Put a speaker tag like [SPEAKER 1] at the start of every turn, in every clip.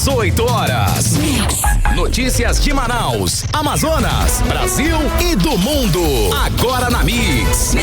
[SPEAKER 1] 18 horas. Notícias de Manaus, Amazonas, Brasil e do mundo. Agora na Mix.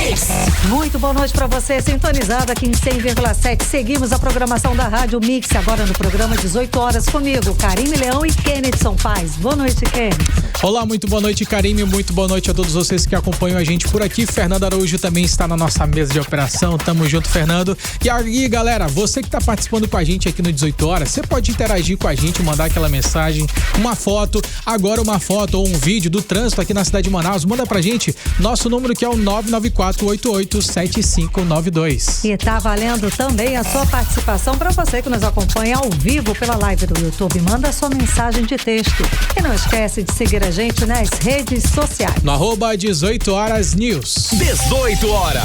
[SPEAKER 2] Muito boa noite para você, sintonizado aqui em 100,7. Seguimos a programação da Rádio Mix, agora no programa 18 horas comigo, Karime Leão e Kennedson Paz. Boa noite, Kennedy.
[SPEAKER 3] Olá, muito boa noite, Karime. Muito boa noite a todos vocês que acompanham a gente por aqui. Fernando Araújo também está na nossa mesa de operação. Tamo junto, Fernando. E aí, galera, você que está participando com a gente aqui no 18 horas, você pode interagir com a gente, mandar aquela mensagem, uma foto, agora uma foto ou um vídeo do trânsito aqui na cidade de Manaus. Manda pra gente, nosso número que é o 994887592.
[SPEAKER 2] E tá valendo também a sua participação para você que nos acompanha ao vivo pela live do YouTube. Manda a sua mensagem de texto. E não esquece de seguir a gente nas redes sociais.
[SPEAKER 3] No @18 horas news.
[SPEAKER 1] 18 horas.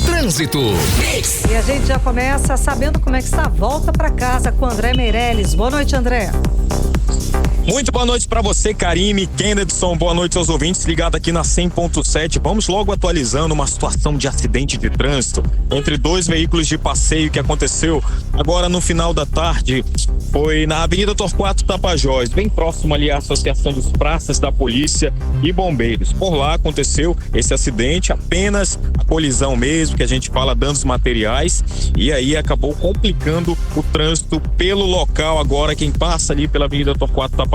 [SPEAKER 1] Trânsito.
[SPEAKER 2] E a gente já começa sabendo como é que está a volta para casa com André Meirelles. Boa noite, André.
[SPEAKER 4] Muito boa noite para você, Karime, Kennedson, boa noite aos ouvintes ligados aqui na 100.7. Vamos logo atualizando uma situação de acidente de trânsito entre dois veículos de passeio que aconteceu agora no final da tarde. Foi na Avenida Torquato Tapajós, bem próximo ali à Associação dos Praças da Polícia e Bombeiros. Por lá aconteceu esse acidente, apenas a colisão mesmo, que a gente fala danos materiais, e aí acabou complicando o trânsito pelo local. Agora quem passa ali pela Avenida Torquato Tapajós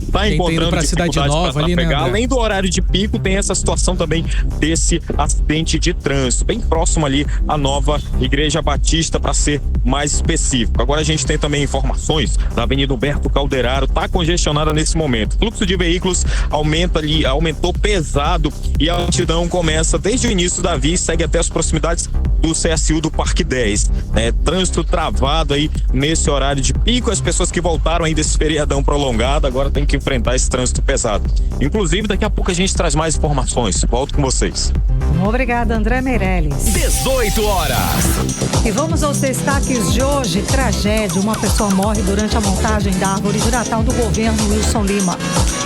[SPEAKER 4] está encontrando dificuldade para pegar. Além do horário de pico, tem essa situação também desse acidente de trânsito, bem próximo ali à nova Igreja Batista, para ser mais específico. Agora a gente tem também informações da Avenida Humberto Calderaro, está congestionada nesse momento. O fluxo de veículos aumentou pesado e a lentidão começa desde o início da via e segue até as proximidades do CSU do Parque 10, né? Trânsito travado aí nesse horário de pico. As pessoas que voltaram aí desse feriadão prolongado agora tem que enfrentar esse trânsito pesado. Inclusive, daqui a pouco a gente traz mais informações. Volto com vocês.
[SPEAKER 2] Obrigada, André Meirelles.
[SPEAKER 1] 18 horas.
[SPEAKER 2] E vamos aos destaques de hoje. Tragédia. Uma pessoa morre durante a montagem da árvore de Natal do governo Wilson Lima.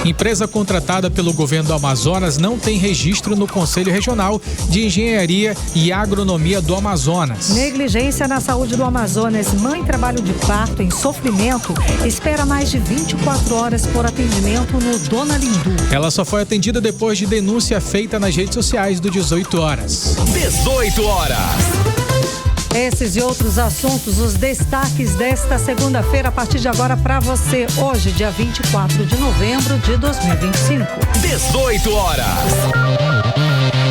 [SPEAKER 3] Empresa contratada pelo governo do Amazonas não tem registro no Conselho Regional de Engenharia e Agronomia do Amazonas.
[SPEAKER 2] Negligência na saúde do Amazonas. Mãe em trabalho de parto em sofrimento espera mais de 24 horas por atendimento no Dona Lindu.
[SPEAKER 3] Ela só foi atendida depois de denúncia feita nas redes sociais do 18 horas.
[SPEAKER 1] 18 horas.
[SPEAKER 2] Esses e outros assuntos, os destaques desta segunda-feira, a partir de agora para você. Hoje, dia 24 de novembro de 2025.
[SPEAKER 1] 18 horas.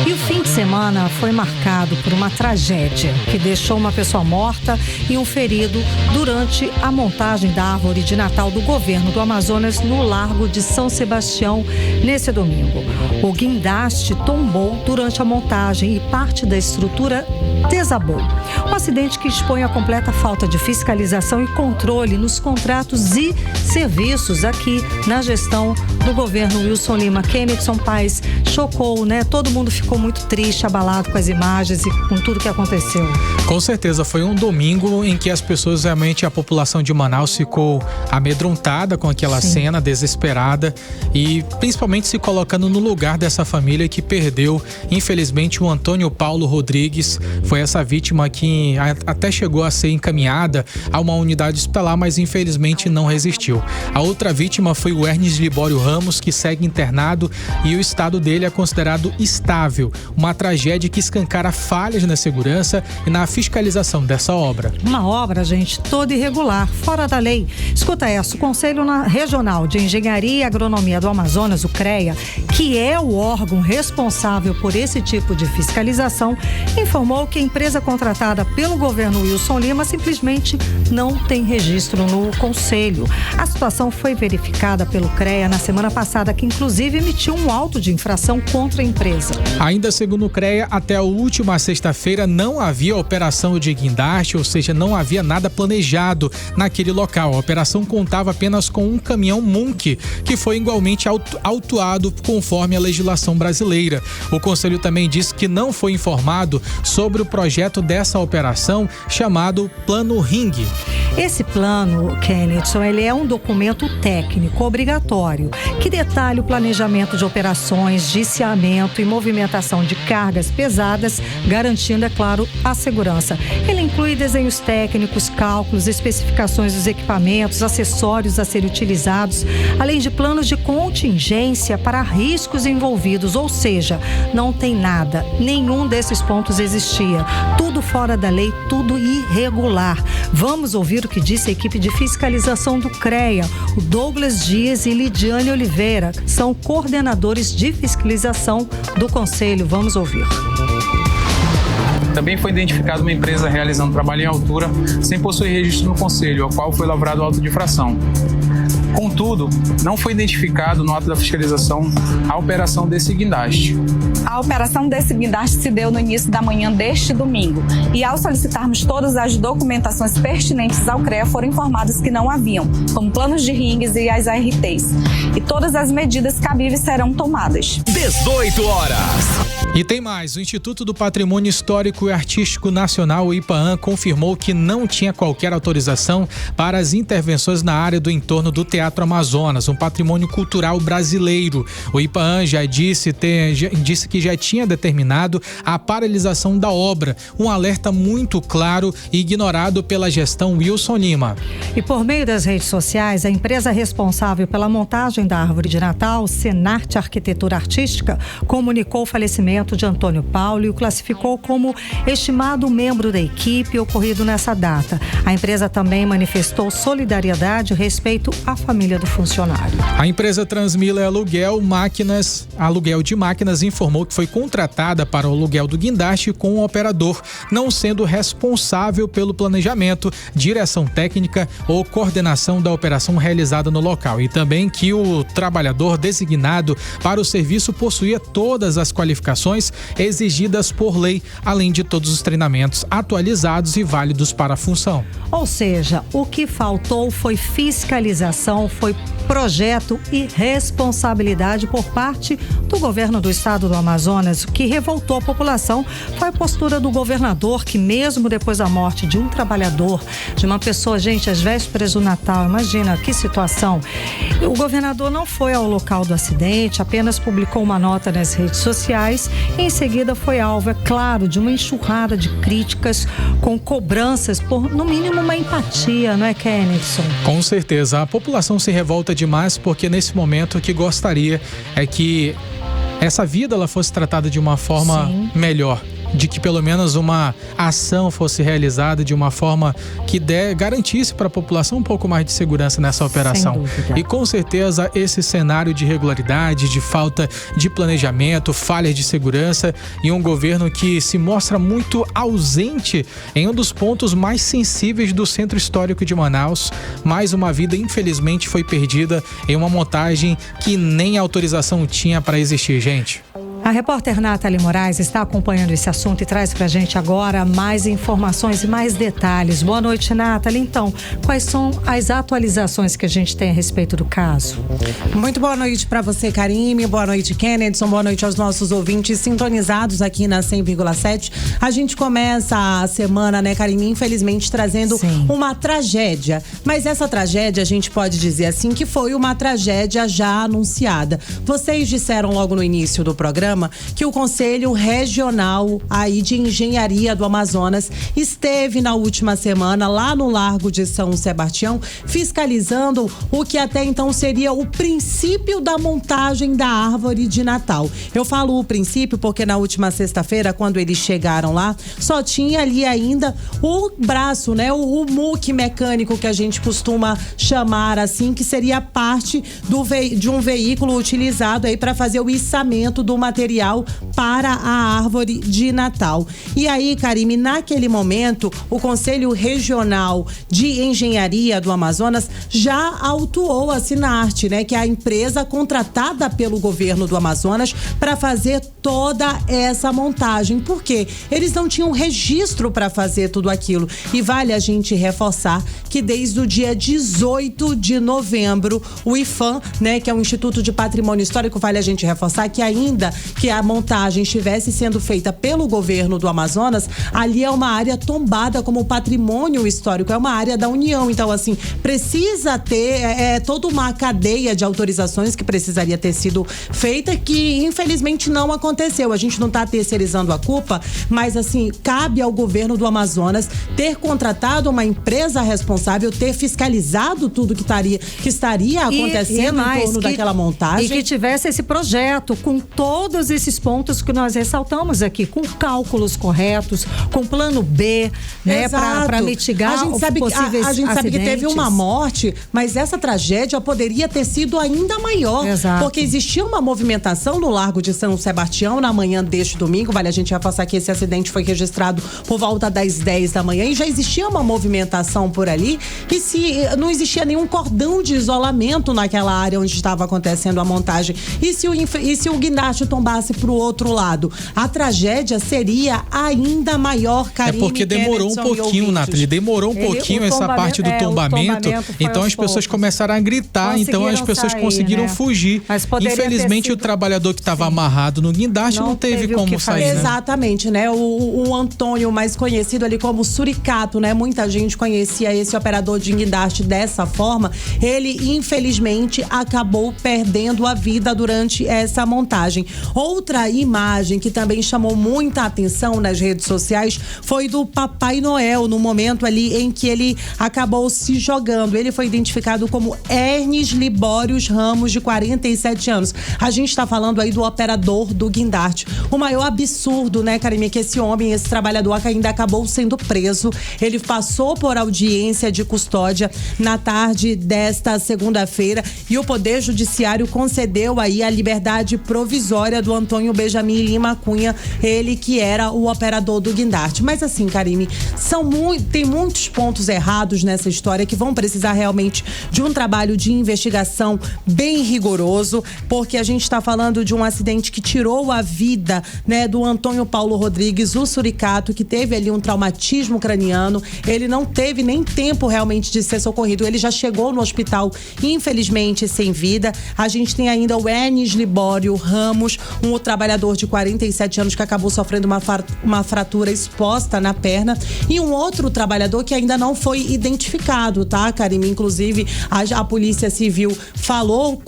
[SPEAKER 2] E o fim de semana foi marcado por uma tragédia que deixou uma pessoa morta e um ferido durante a montagem da árvore de Natal do governo do Amazonas no Largo de São Sebastião nesse domingo. O guindaste tombou durante a montagem e parte da estrutura desabou. Um acidente que expõe a completa falta de fiscalização e controle nos contratos e serviços aqui na gestão do governo Wilson Lima. Kennedson Paz, chocou, né? Todo mundo ficou muito triste, abalado com as imagens e com tudo que aconteceu.
[SPEAKER 3] Com certeza, foi um domingo em que as pessoas, realmente, a população de Manaus ficou amedrontada com aquela cena, desesperada, e principalmente se colocando no lugar dessa família que perdeu, infelizmente, o Antônio Paulo Rodrigues. Foi essa vítima que até chegou a ser encaminhada a uma unidade hospitalar, mas infelizmente não resistiu. A outra vítima foi o Ernest Libório Ramos, que segue internado e o estado dele é considerado estável. Uma tragédia que escancara falhas na segurança e na fiscalização dessa obra.
[SPEAKER 2] Uma obra, gente, toda irregular, fora da lei. Escuta essa, o Conselho Regional de Engenharia e Agronomia do Amazonas, o CREA, que é o órgão responsável por esse tipo de fiscalização, informou que a empresa contratada pelo governo Wilson Lima simplesmente não tem registro no Conselho. A situação foi verificada pelo CREA na semana passada, que inclusive emitiu um auto de infração contra a empresa.
[SPEAKER 3] Ainda segundo o CREA, até a última sexta-feira não havia operação de guindaste, ou seja, não havia nada planejado naquele local. A operação contava apenas com um caminhão Munk, que foi igualmente autuado conforme a legislação brasileira. O Conselho também disse que não foi informado sobre o projeto dessa operação chamado Plano Ring.
[SPEAKER 2] Esse plano, Kennedson, ele é um documento técnico obrigatório que detalha o planejamento de operações, desciamento e movimentação de cargas pesadas, garantindo, é claro, a segurança. Ele inclui desenhos técnicos, cálculos, especificações dos equipamentos, acessórios a serem utilizados, além de planos de contingência para riscos envolvidos, ou seja, não tem nada, nenhum desses pontos existia. Tudo fora da lei, tudo irregular. Vamos ouvir o que disse a equipe de fiscalização do CREA. O Douglas Dias e Lidiane Oliveira são coordenadores de fiscalização do Conselho. Vamos ouvir.
[SPEAKER 5] Também foi identificada uma empresa realizando trabalho em altura sem possuir registro no Conselho, ao qual foi lavrado auto de infração. Contudo, não foi identificado no ato da fiscalização a operação desse guindaste.
[SPEAKER 6] A operação desse guindaste se deu no início da manhã deste domingo e, ao solicitarmos todas as documentações pertinentes ao CREA, foram informados que não haviam, como planos de rings e as ARTs. E todas as medidas cabíveis serão tomadas.
[SPEAKER 1] 18 horas.
[SPEAKER 3] E tem mais, o Instituto do Patrimônio Histórico e Artístico Nacional, o IPAAN, confirmou que não tinha qualquer autorização para as intervenções na área do entorno do Teatro Amazonas, um patrimônio cultural brasileiro. O IPAAN já disse que já tinha determinado a paralisação da obra, um alerta muito claro e ignorado pela gestão Wilson Lima.
[SPEAKER 2] E por meio das redes sociais, a empresa responsável pela montagem da árvore de Natal, Senarte Arquitetura Artística, comunicou o falecimento de Antônio Paulo e o classificou como estimado membro da equipe ocorrido nessa data. A empresa também manifestou solidariedade e respeito à família do funcionário.
[SPEAKER 3] A empresa Transmila Aluguel de Máquinas informou que foi contratada para o aluguel do guindaste com o operador, não sendo responsável pelo planejamento, direção técnica ou coordenação da operação realizada no local, e também que o trabalhador designado para o serviço possuía todas as qualificações exigidas por lei, além de todos os treinamentos atualizados e válidos para a função.
[SPEAKER 2] Ou seja, o que faltou foi fiscalização, foi projeto e responsabilidade por parte do governo do estado do Amazonas. O que revoltou a população foi a postura do governador, que mesmo depois da morte de um trabalhador, de uma pessoa, gente, às vésperas do Natal, imagina que situação. O governador não foi ao local do acidente, apenas publicou uma nota nas redes sociais e em seguida foi alvo, é claro, de uma enxurrada de críticas com cobranças por, no mínimo, uma empatia, não é, Kennedson?
[SPEAKER 3] Com certeza, a população se revolta demais porque nesse momento o que gostaria é que essa vida ela fosse tratada de uma forma melhor, de que pelo menos uma ação fosse realizada de uma forma que garantisse para a população um pouco mais de segurança nessa operação. E com certeza esse cenário de irregularidade, de falta de planejamento, falhas de segurança e um governo que se mostra muito ausente em um dos pontos mais sensíveis do centro histórico de Manaus. Mais uma vida infelizmente foi perdida em uma montagem que nem autorização tinha para existir, gente.
[SPEAKER 2] A repórter Nathalie Moraes está acompanhando esse assunto e traz pra gente agora mais informações e mais detalhes. Boa noite, Nathalie. Então, quais são as atualizações que a gente tem a respeito do caso?
[SPEAKER 7] Muito boa noite para você, Karime. Boa noite, Kennedson. Boa noite aos nossos ouvintes sintonizados aqui na 100,7. A gente começa a semana, né, Karime, infelizmente trazendo uma tragédia. Mas essa tragédia, a gente pode dizer assim, que foi uma tragédia já anunciada. Vocês disseram logo no início do programa que o Conselho Regional aí de Engenharia do Amazonas esteve na última semana lá no Largo de São Sebastião fiscalizando o que até então seria o princípio da montagem da árvore de Natal. Eu falo o princípio porque na última sexta-feira, quando eles chegaram lá, só tinha ali ainda o braço, né? O muque mecânico que a gente costuma chamar assim, que seria parte de um veículo utilizado aí para fazer o içamento do material para a árvore de Natal. E aí, Karime, naquele momento, o Conselho Regional de Engenharia do Amazonas já autuou a Senarte, né, que é a empresa contratada pelo governo do Amazonas para fazer toda essa montagem. Por quê? Eles não tinham registro para fazer tudo aquilo. E vale a gente reforçar que desde o dia 18 de novembro, o IPHAM, né, que é o Instituto de Patrimônio Histórico, vale a gente reforçar que ainda que a montagem estivesse sendo feita pelo governo do Amazonas, ali é uma área tombada como patrimônio histórico, é uma área da União. Então, assim, precisa ter toda uma cadeia de autorizações que precisaria ter sido feita, que infelizmente não aconteceu. A gente não está terceirizando a culpa, mas assim, cabe ao governo do Amazonas ter contratado uma empresa responsável, ter fiscalizado tudo que estaria acontecendo em torno daquela montagem.
[SPEAKER 2] E que tivesse esse projeto com todos esses pontos que nós ressaltamos aqui, com cálculos corretos, com plano B, né, para mitigar
[SPEAKER 7] a gente sabe
[SPEAKER 2] possíveis
[SPEAKER 7] a gente sabe que teve
[SPEAKER 2] acidentes.
[SPEAKER 7] uma morte, mas essa tragédia poderia ter sido ainda maior.
[SPEAKER 2] Exato.
[SPEAKER 7] Porque existia uma movimentação no Largo de São Sebastião na manhã deste domingo. Vale a gente reforçar que esse acidente foi registrado por volta das 10 da manhã e já existia uma movimentação por ali, e se não existia nenhum cordão de isolamento naquela área onde estava acontecendo a montagem. E se o guindaste tombasse para o outro lado, a tragédia seria ainda maior, Karine.
[SPEAKER 3] É porque demorou um pouquinho, Nathalie, demorou um pouquinho essa parte do tombamento. Então as pessoas começaram a gritar, então as pessoas conseguiram fugir. Infelizmente o trabalhador que estava amarrado no guindaste não teve como sair, né?
[SPEAKER 7] Exatamente, né? O Antônio, mais conhecido ali como Suricato, né? Muita gente conhecia esse operador de guindaste dessa forma. Ele, infelizmente, acabou perdendo a vida durante essa montagem. Outra imagem que também chamou muita atenção nas redes sociais foi do Papai Noel, no momento ali em que ele acabou se jogando. Ele foi identificado como Ernes Libórios Ramos, de 47 anos. A gente está falando aí do operador do guindaste. O maior absurdo, né, Karine, é que esse homem, esse trabalhador ainda acabou sendo preso. Ele passou por audiência de custódia na tarde desta segunda-feira e o Poder Judiciário concedeu aí a liberdade provisória do Antônio Benjamin Lima Cunha, ele que era o operador do guindaste. Mas assim, Karine, tem muitos pontos errados nessa história que vão precisar realmente de um trabalho de investigação bem rigoroso, porque a gente está falando de um acidente que tirou a vida, né, do Antônio Paulo Rodrigues, o Suricato, que teve ali um traumatismo craniano. Ele não teve nem tempo realmente de ser socorrido. Ele já chegou no hospital, infelizmente, sem vida. A gente tem ainda o Ernes Libório Ramos, um trabalhador de 47 anos que acabou sofrendo uma fratura exposta na perna, e um outro trabalhador que ainda não foi identificado, tá, Karine? Inclusive, a Polícia Civil falou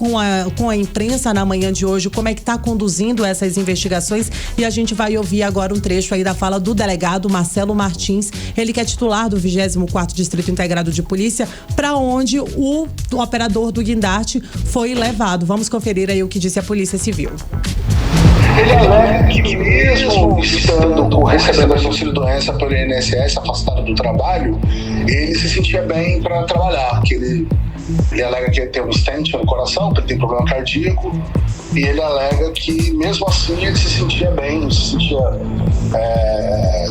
[SPEAKER 7] com a imprensa na manhã de hoje como é que tá conduzindo essas investigações, e a gente vai ouvir agora um trecho aí da fala do delegado Marcelo Martins, ele que é titular do 24º Distrito Integrado de Polícia, para onde o operador do guindaste foi levado. Vamos conferir aí o que disse a Polícia Civil.
[SPEAKER 8] Ele alega que mesmo recebendo auxílio-doença pelo INSS, afastado do trabalho, ele se sentia bem para trabalhar, que ele alega que ele tem um stent no coração, que ele tem problema cardíaco, e ele alega que mesmo assim ele se sentia bem, se sentia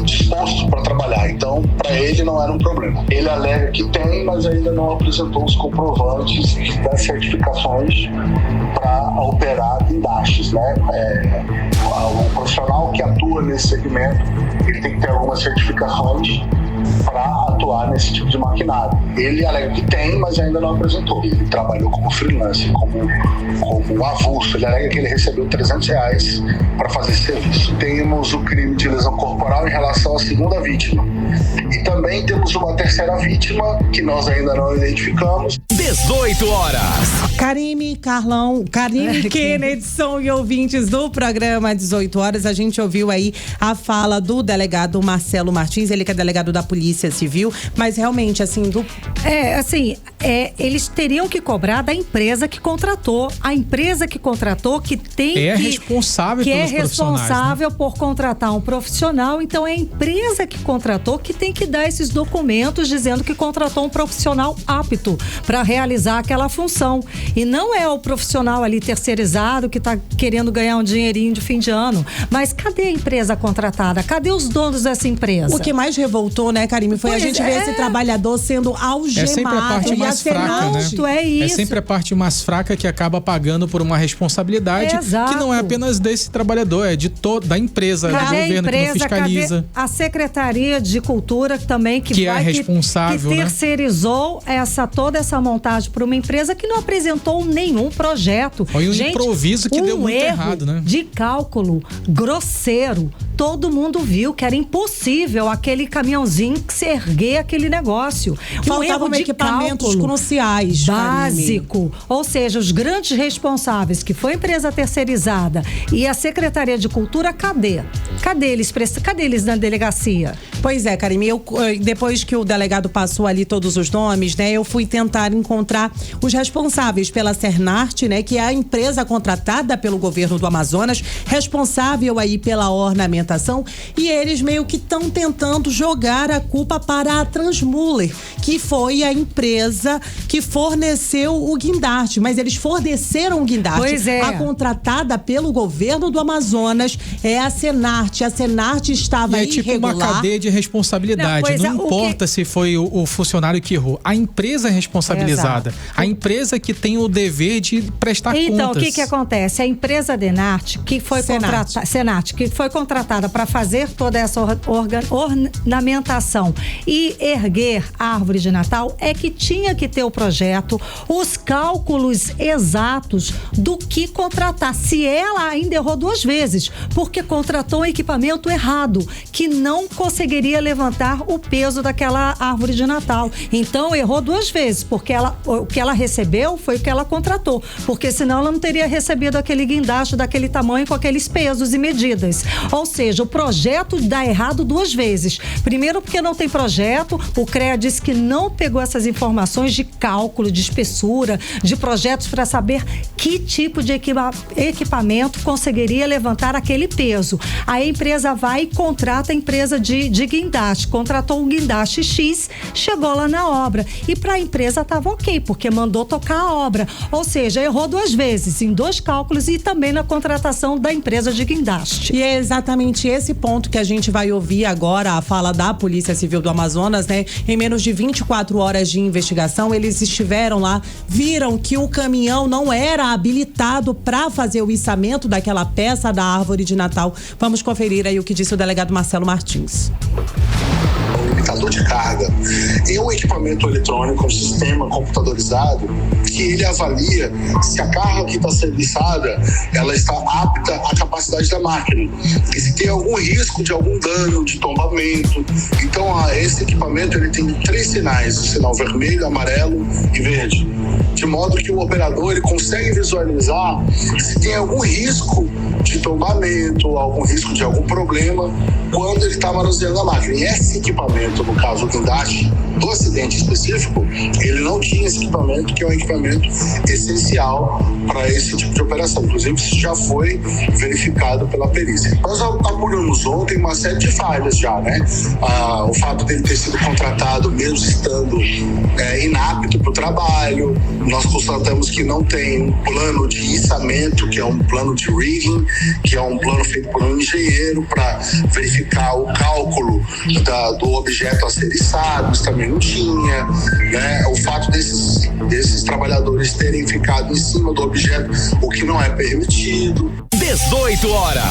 [SPEAKER 8] disposto para trabalhar. Então, para ele não era um problema. Ele alega que tem, mas ainda não apresentou os comprovantes das certificações para operar guindastes, né? O profissional que atua nesse segmento, ele tem que ter algumas certificações para atuar nesse tipo de maquinário. Ele alega que tem, mas ainda não apresentou. Ele trabalhou como freelancer, como avulso. Ele alega que ele recebeu R$300 para fazer esse serviço. Temos o crime de lesão corporal em relação à segunda vítima. E também temos uma terceira vítima que nós ainda não identificamos.
[SPEAKER 1] 18 horas.
[SPEAKER 7] Karine, Carlão, Karine, Kennedy, e ouvintes do programa 18 horas. A gente ouviu aí a fala do delegado Marcelo Martins, ele que é delegado da Polícia Civil, mas realmente, assim,
[SPEAKER 2] eles teriam que cobrar da empresa que contratou. A empresa que contratou que tem
[SPEAKER 3] responsável
[SPEAKER 2] que
[SPEAKER 3] pelos
[SPEAKER 2] é responsável,
[SPEAKER 3] né,
[SPEAKER 2] por contratar um profissional. Então é a empresa que contratou que tem que dar esses documentos dizendo que contratou um profissional apto para realizar aquela função. E não é o profissional ali terceirizado que está querendo ganhar um dinheirinho de fim de ano. Mas cadê a empresa contratada? Cadê os donos dessa empresa?
[SPEAKER 7] O que mais revoltou, né, Karine, foi a gente ver esse trabalhador sendo algemado.
[SPEAKER 3] É sempre a parte mais mais fraca, né?
[SPEAKER 2] É isso.
[SPEAKER 3] É sempre a parte mais fraca que acaba pagando por uma responsabilidade que não é apenas desse trabalhador, é de da empresa,
[SPEAKER 2] cadê
[SPEAKER 3] do governo
[SPEAKER 2] empresa,
[SPEAKER 3] que não fiscaliza.
[SPEAKER 2] A Secretaria de Cultura também que
[SPEAKER 3] é responsável,
[SPEAKER 2] que terceirizou toda essa montagem para uma empresa que não apresentou nenhum projeto.
[SPEAKER 3] Foi um improviso que deu muito errado, né?
[SPEAKER 2] De cálculo grosseiro. Todo mundo viu que era impossível aquele caminhãozinho que se erguer aquele negócio.
[SPEAKER 7] Faltavam equipamentos cruciais,
[SPEAKER 2] básico. Ou seja, os grandes responsáveis, que foi a empresa terceirizada e a Secretaria de Cultura, cadê? Cadê eles na delegacia?
[SPEAKER 7] Pois é, Karime, depois que o delegado passou ali todos os nomes, né, eu fui tentar encontrar os responsáveis pela Cernart, né, que é a empresa contratada pelo governo do Amazonas, responsável aí pela ornamentação, e eles meio que estão tentando jogar a culpa para a Transmuller, que foi a empresa que forneceu o guindaste, mas eles forneceram o guindaste.
[SPEAKER 2] Pois é.
[SPEAKER 7] A contratada pelo governo do Amazonas é a Cernart. A Cernart estava
[SPEAKER 3] irregular. É tipo uma cadeia de responsabilidade. Não importa se foi o funcionário que errou. A empresa é responsabilizada. A empresa que tem o dever de prestar contas.
[SPEAKER 2] Então, o que acontece? A empresa Denart, que foi contratada para fazer toda essa ornamentação e erguer a árvore de Natal, é que tinha que ter o projeto, os cálculos exatos do que contratar. Se ela ainda errou 2 vezes, porque contratou um equipamento errado, que não conseguiria levantar o peso daquela árvore de Natal. Então, errou 2 vezes, porque o que ela recebeu foi o que ela contratou, porque senão ela não teria recebido aquele guindaste daquele tamanho com aqueles pesos e medidas. Ou seja, o projeto dá errado 2 vezes. Primeiro, porque não tem projeto, o CREA disse que não pegou essas informações de cálculo, de espessura, de projetos para saber que tipo de equipamento conseguiria levantar aquele peso. Aí a empresa vai e contrata a empresa de guindaste, contratou um guindaste X, chegou lá na obra e para a empresa estava ok, porque mandou tocar a obra, ou seja, errou 2 vezes, em 2 cálculos e também na contratação da empresa de guindaste.
[SPEAKER 7] E é exatamente esse ponto que a gente vai ouvir agora, a fala da Polícia Civil do Amazonas, né? Em menos de 24 horas de investigação, eles estiveram lá, viram que o caminhão não era habilitado para fazer o içamento daquela peça da árvore de Natal. Vamos conferir aí o que disse o delegado Marcelo Martins.
[SPEAKER 8] O limitador de carga é um equipamento eletrônico, um sistema computadorizado que ele avalia se a carga que está sendo içada, ela está apta à capacidade da máquina e se tem algum risco de algum dano, de tombamento. Então, esse equipamento ele tem 3 sinais, o sinal vermelho, amarelo e verde, de modo que o operador ele consegue visualizar se tem algum risco de tombamento, algum risco de algum problema quando ele está manuseando a máquina. E esse equipamento, no caso do guindaste, do acidente específico, ele não tinha esse equipamento, que é um equipamento essencial para esse tipo de operação. Inclusive, isso já foi verificado pela perícia. Nós apuramos ontem uma série de falhas já, né? O fato dele ter sido contratado mesmo estando inapto para o trabalho. Nós constatamos que não tem um plano de içamento, que é um plano de rigging, que é um plano feito por um engenheiro para verificar o cálculo do objeto a ser içado, isso também não tinha, né? O fato desses trabalhadores terem ficado em cima do objeto, o que não é permitido.
[SPEAKER 1] 18 horas.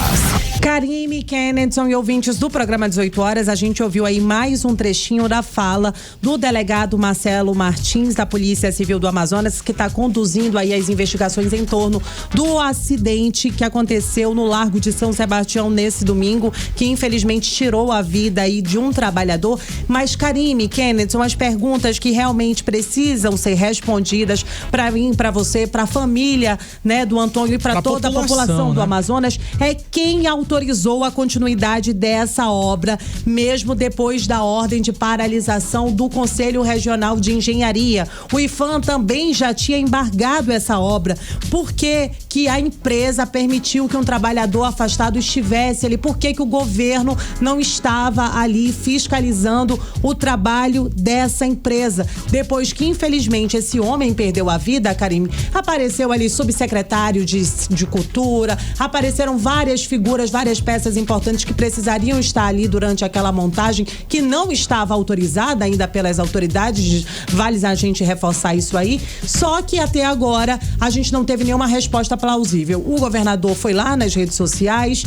[SPEAKER 7] Karime, Kennedson e ouvintes do programa 18 horas, a gente ouviu aí mais um trechinho da fala do delegado Marcelo Martins, da Polícia Civil do Amazonas, que está conduzindo aí as investigações em torno do acidente que aconteceu no Largo de São Sebastião nesse domingo, que infelizmente tirou a vida aí de um trabalhador. Mas, Karime, Kennedson, as perguntas que realmente precisam ser respondidas para mim, para você, para a família, né, do Antônio e para toda a população do Amazonas, é quem autorizou a continuidade dessa obra, mesmo depois da ordem de paralisação do Conselho Regional de Engenharia. O IFAM também já tinha embargado essa obra. Por que a empresa permitiu que um trabalhador afastado estivesse ali? Por que o governo não estava ali fiscalizando o trabalho dessa empresa? Depois que, infelizmente, esse homem perdeu a vida, Karime, apareceu ali subsecretário de Cultura, apareceram várias figuras, várias peças importantes que precisariam estar ali durante aquela montagem, que não estava autorizada ainda pelas autoridades. Vale a gente reforçar isso aí. Só que até agora a gente não teve nenhuma resposta plausível. O governador foi lá nas redes sociais,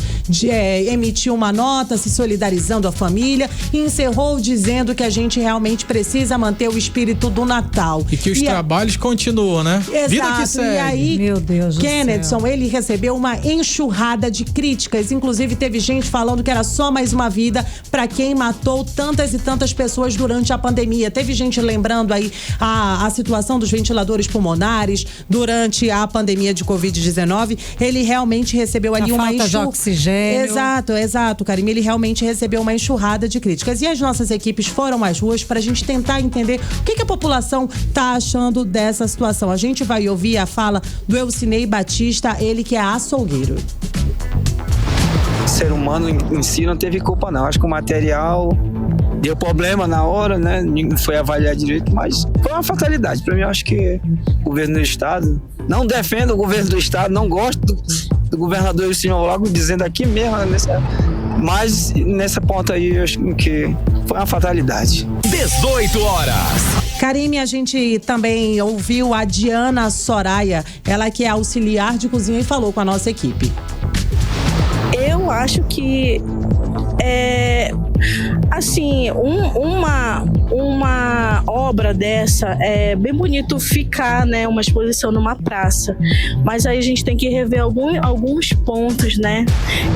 [SPEAKER 7] emitiu uma nota se solidarizando a família e encerrou dizendo que a gente realmente precisa manter o espírito do Natal.
[SPEAKER 3] E que os trabalhos continuam, né?
[SPEAKER 7] Exato.
[SPEAKER 3] Vida que segue.
[SPEAKER 7] E aí,
[SPEAKER 2] meu Deus
[SPEAKER 7] Kennedson, ele recebeu uma enxurrada de críticas. Inclusive, teve gente falando que era só mais uma vida para quem matou tantas e tantas pessoas durante a pandemia. Teve gente lembrando aí a situação dos ventiladores pulmonares durante a pandemia de Covid-19. Ele realmente recebeu ali uma
[SPEAKER 2] falta de oxigênio.
[SPEAKER 7] Exato, Karime. Ele realmente recebeu uma enxurrada de críticas. E as nossas equipes foram às ruas para a gente tentar entender o que a população está achando dessa situação. A gente vai ouvir a fala do Elcinei Batista, ele que é açougueiro.
[SPEAKER 9] O ser humano em si não teve culpa, não. Acho que o material deu problema na hora, né? Não foi avaliado direito, mas foi uma fatalidade. Para mim, eu acho que o governo do estado, não defendo o governo do estado, não gosto do governador e o senhor logo dizendo aqui mesmo, mas nessa ponta aí, eu acho que foi uma fatalidade.
[SPEAKER 1] 18 horas.
[SPEAKER 7] Karime, a gente também ouviu a Diana Soraya, ela que é auxiliar de cozinha e falou com a nossa equipe.
[SPEAKER 10] Eu acho que assim, uma obra dessa é bem bonito ficar, né, uma exposição numa praça, mas aí a gente tem que rever alguns pontos, né?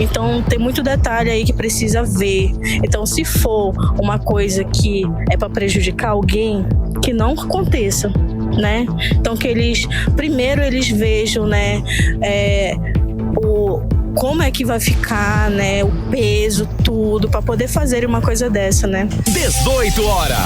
[SPEAKER 10] Então tem muito detalhe aí que precisa ver. Então, se for uma coisa que é para prejudicar alguém, que não aconteça, né? Então que primeiro eles vejam, né, como é que vai ficar, né, o peso, tudo, para poder fazer uma coisa dessa, né?
[SPEAKER 1] 18 horas.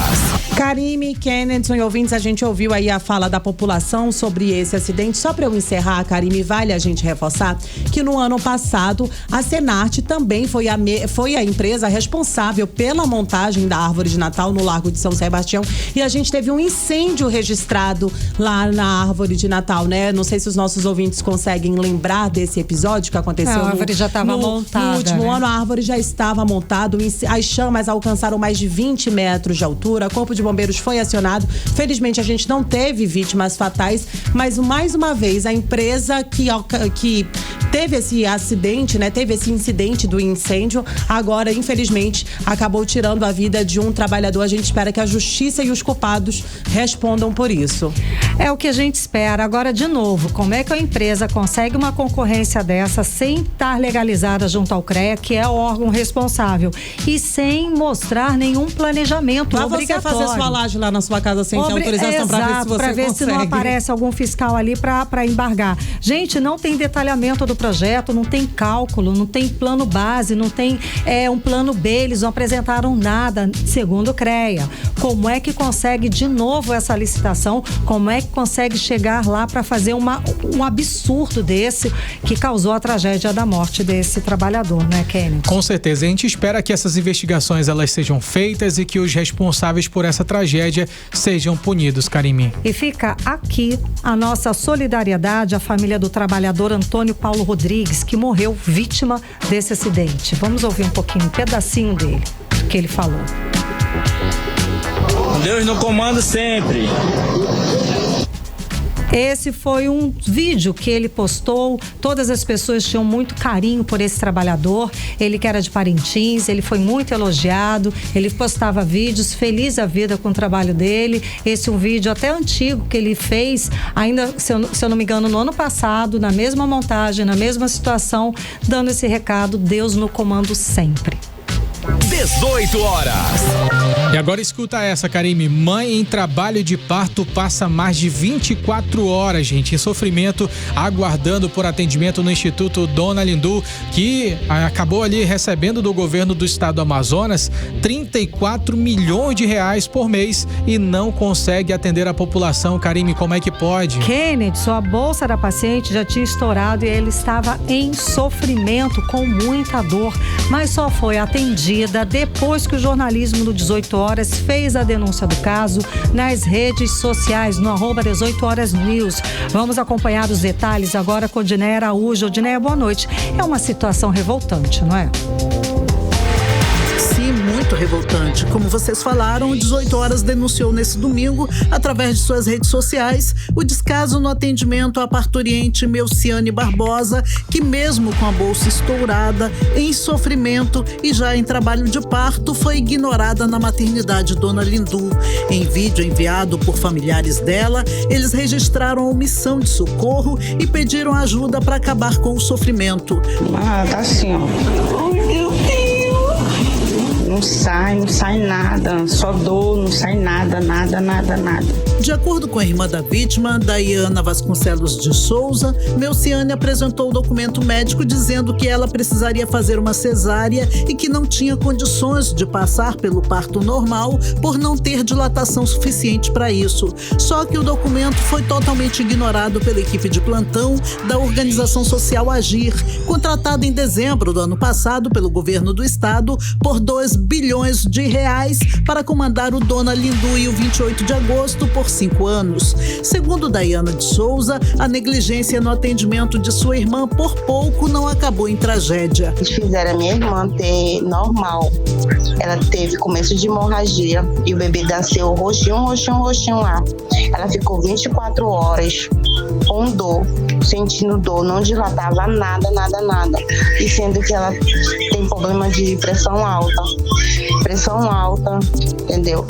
[SPEAKER 7] Karime, Kennedson e ouvintes, a gente ouviu aí a fala da população sobre esse acidente. Só para eu encerrar, Karime, vale a gente reforçar que no ano passado a Senarte também foi a empresa responsável pela montagem da árvore de Natal no Largo de São Sebastião, e a gente teve um incêndio registrado lá na árvore de Natal, né? Não sei se os nossos ouvintes conseguem lembrar desse episódio que aconteceu.
[SPEAKER 2] A árvore já estava montada.
[SPEAKER 7] No último ano, a árvore já estava montada. As chamas alcançaram mais de 20 metros de altura. O Corpo de Bombeiros foi acionado. Felizmente, a gente não teve vítimas fatais, mas mais uma vez, a empresa que teve esse acidente, né? Teve esse incidente do incêndio, agora, infelizmente, acabou tirando a vida de um trabalhador. A gente espera que a justiça e os culpados respondam por isso.
[SPEAKER 2] É o que a gente espera. Agora, de novo, como é que a empresa consegue uma concorrência dessa sem estar legalizada junto ao CREA, que é o órgão responsável, e sem mostrar nenhum planejamento obrigatório?
[SPEAKER 7] Você fazer sua laje lá na sua casa sem ter autorização para ver se você
[SPEAKER 2] para ver
[SPEAKER 7] consegue.
[SPEAKER 2] Se não aparece algum fiscal ali para embargar. Gente, não tem detalhamento do projeto, não tem cálculo, não tem plano base, não tem um plano B, eles não apresentaram nada, segundo o CREA. Como é que consegue de novo essa licitação? Como é que consegue chegar lá para fazer um absurdo desse que causou a tragédia da morte desse trabalhador, né, Kennedy?
[SPEAKER 3] Com certeza. A gente espera que essas investigações elas sejam feitas e que os responsáveis por essa tragédia sejam punidos, Karime.
[SPEAKER 2] E fica aqui a nossa solidariedade à família do trabalhador Antônio Paulo Rodrigues, que morreu vítima desse acidente. Vamos ouvir um pouquinho, um pedacinho dele, que ele falou.
[SPEAKER 11] Deus no comando sempre.
[SPEAKER 2] Esse foi um vídeo que ele postou. Todas as pessoas tinham muito carinho por esse trabalhador. Ele que era de Parintins, ele foi muito elogiado. Ele postava vídeos, feliz a vida com o trabalho dele. Esse é um vídeo até antigo que ele fez, ainda, se eu não me engano, no ano passado, na mesma montagem, na mesma situação, dando esse recado: Deus no comando sempre.
[SPEAKER 1] 18 horas.
[SPEAKER 3] E agora escuta essa, Karime. Mãe em trabalho de parto passa mais de 24 horas, gente, em sofrimento, aguardando por atendimento no Instituto Dona Lindu, que acabou ali recebendo do governo do estado do Amazonas 34 milhões de reais por mês e não consegue atender a população. Karime, como é que pode?
[SPEAKER 2] Kennedy, sua bolsa da paciente já tinha estourado e ele estava em sofrimento, com muita dor, mas só foi atendida depois que o jornalismo do 18 Horas fez a denúncia do caso nas redes sociais, no @18horasnews. Vamos acompanhar os detalhes agora com Dinéia Araújo. Dinéia, boa noite. É uma situação revoltante, não é?
[SPEAKER 12] Sim, muito revoltante. Como vocês falaram, o 18 Horas denunciou nesse domingo, através de suas redes sociais, o descaso no atendimento à parturiente Melciane Barbosa, que mesmo com a bolsa estourada, em sofrimento e já em trabalho de parto, foi ignorada na maternidade Dona Lindu. Em vídeo enviado por familiares dela, eles registraram a omissão de socorro e pediram ajuda para acabar com o sofrimento.
[SPEAKER 13] Tá assim, ó. Ai, meu Deus! Não sai nada, só dor, não sai nada.
[SPEAKER 12] De acordo com a irmã da vítima, Daiana Vasconcelos de Souza, Melciane apresentou o documento médico dizendo que ela precisaria fazer uma cesárea e que não tinha condições de passar pelo parto normal por não ter dilatação suficiente para isso. Só que o documento foi totalmente ignorado pela equipe de plantão da organização social Agir, contratada em dezembro do ano passado pelo governo do estado por 2 bilhões de reais para comandar o Dona Lindu e o 28 de agosto por 5 anos. Segundo Daiana de Souza, a negligência no atendimento de sua irmã por pouco não acabou em tragédia.
[SPEAKER 13] Eles fizeram a minha irmã ter normal. Ela teve começo de hemorragia e o bebê nasceu roxinho lá. Ela ficou 24 horas com dor, sentindo dor, não dilatava nada. E sendo que ela tem problema de pressão alta, entendeu?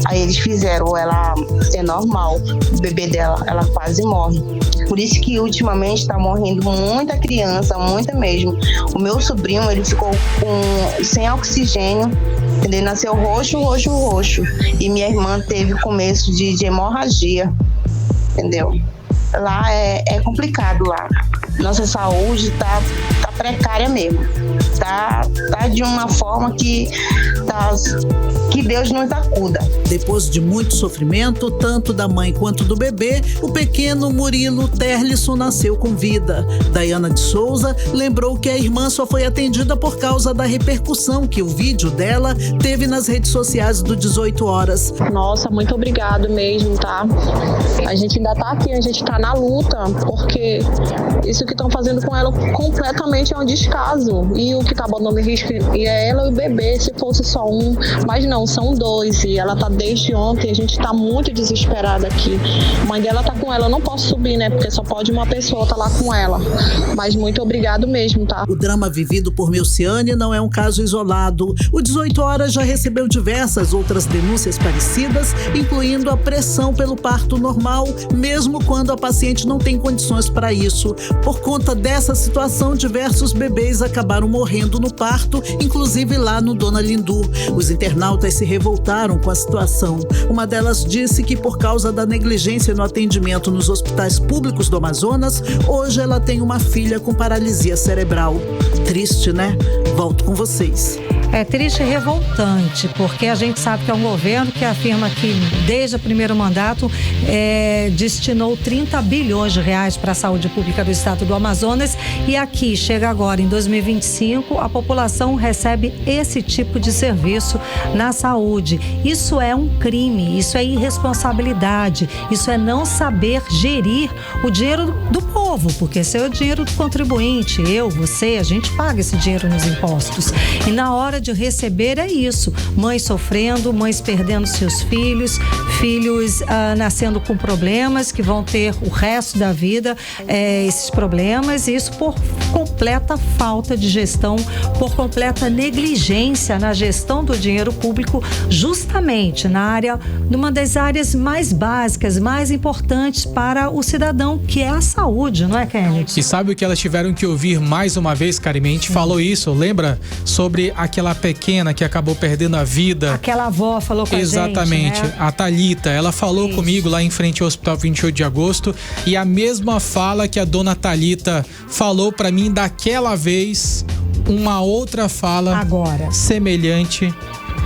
[SPEAKER 13] Aí eles fizeram ela ser normal, o bebê dela, ela quase morre. Por isso que ultimamente tá morrendo muita criança, muita mesmo. O meu sobrinho, ele ficou sem oxigênio, entendeu? Nasceu roxo. E minha irmã teve começo de hemorragia, entendeu? Lá é complicado lá. Nossa saúde tá precária mesmo. Tá de uma forma que Deus nos acuda.
[SPEAKER 12] Depois de muito sofrimento, tanto da mãe quanto do bebê, o pequeno Murilo Terlisson nasceu com vida. Daiana de Souza lembrou que a irmã só foi atendida por causa da repercussão que o vídeo dela teve nas redes sociais do 18 Horas.
[SPEAKER 14] Nossa, muito obrigado mesmo, tá? A gente ainda tá aqui, a gente tá na luta, porque isso que estão fazendo com ela completamente é um descaso. E o que tá botando em risco é ela e o bebê, se fosse só um. Mas não, são 2. E ela tá desde ontem, a gente tá muito desesperada aqui. A mãe dela tá com ela, eu não posso subir, né? Porque só pode uma pessoa tá lá com ela. Mas muito obrigado mesmo, tá?
[SPEAKER 12] O drama vivido por Melciane não é um caso isolado. O 18 Horas já recebeu diversas outras denúncias parecidas, incluindo a pressão pelo parto normal, mesmo quando a paciente não tem condições para isso. Por conta dessa situação, diversos bebês acabaram morrendo no parto, inclusive lá no Dona Lindu. Os internautas se revoltaram com a situação. Uma delas disse que por causa da negligência no atendimento nos hospitais públicos do Amazonas, hoje ela tem uma filha com paralisia cerebral. Triste, né? Volto com vocês.
[SPEAKER 2] É triste e revoltante, porque a gente sabe que é um governo que afirma que, desde o primeiro mandato, destinou 30 bilhões de reais para a saúde pública do estado do Amazonas, e aqui, chega agora, em 2025, a população recebe esse tipo de serviço na saúde. Isso é um crime, isso é irresponsabilidade, isso é não saber gerir o dinheiro do povo, porque esse é o dinheiro do contribuinte, você, a gente paga esse dinheiro nos impostos. E na hora de receber é isso, mães sofrendo, mães perdendo seus filhos nascendo com problemas que vão ter o resto da vida, esses problemas, e isso por completa falta de gestão, por completa negligência na gestão do dinheiro público, justamente numa das áreas mais básicas, mais importantes para o cidadão, que é a saúde, não é, Kennedy?
[SPEAKER 3] E sabe o que elas tiveram que ouvir mais uma vez, Karime? A gente falou isso, lembra? Sobre aquela pequena que acabou perdendo a vida.
[SPEAKER 2] Aquela avó falou com
[SPEAKER 3] Exatamente,
[SPEAKER 2] a gente, né?
[SPEAKER 3] A Thalita, ela falou comigo lá em frente ao Hospital 28 de Agosto, e a mesma fala que a dona Thalita falou pra mim daquela vez, uma outra fala
[SPEAKER 2] agora
[SPEAKER 3] semelhante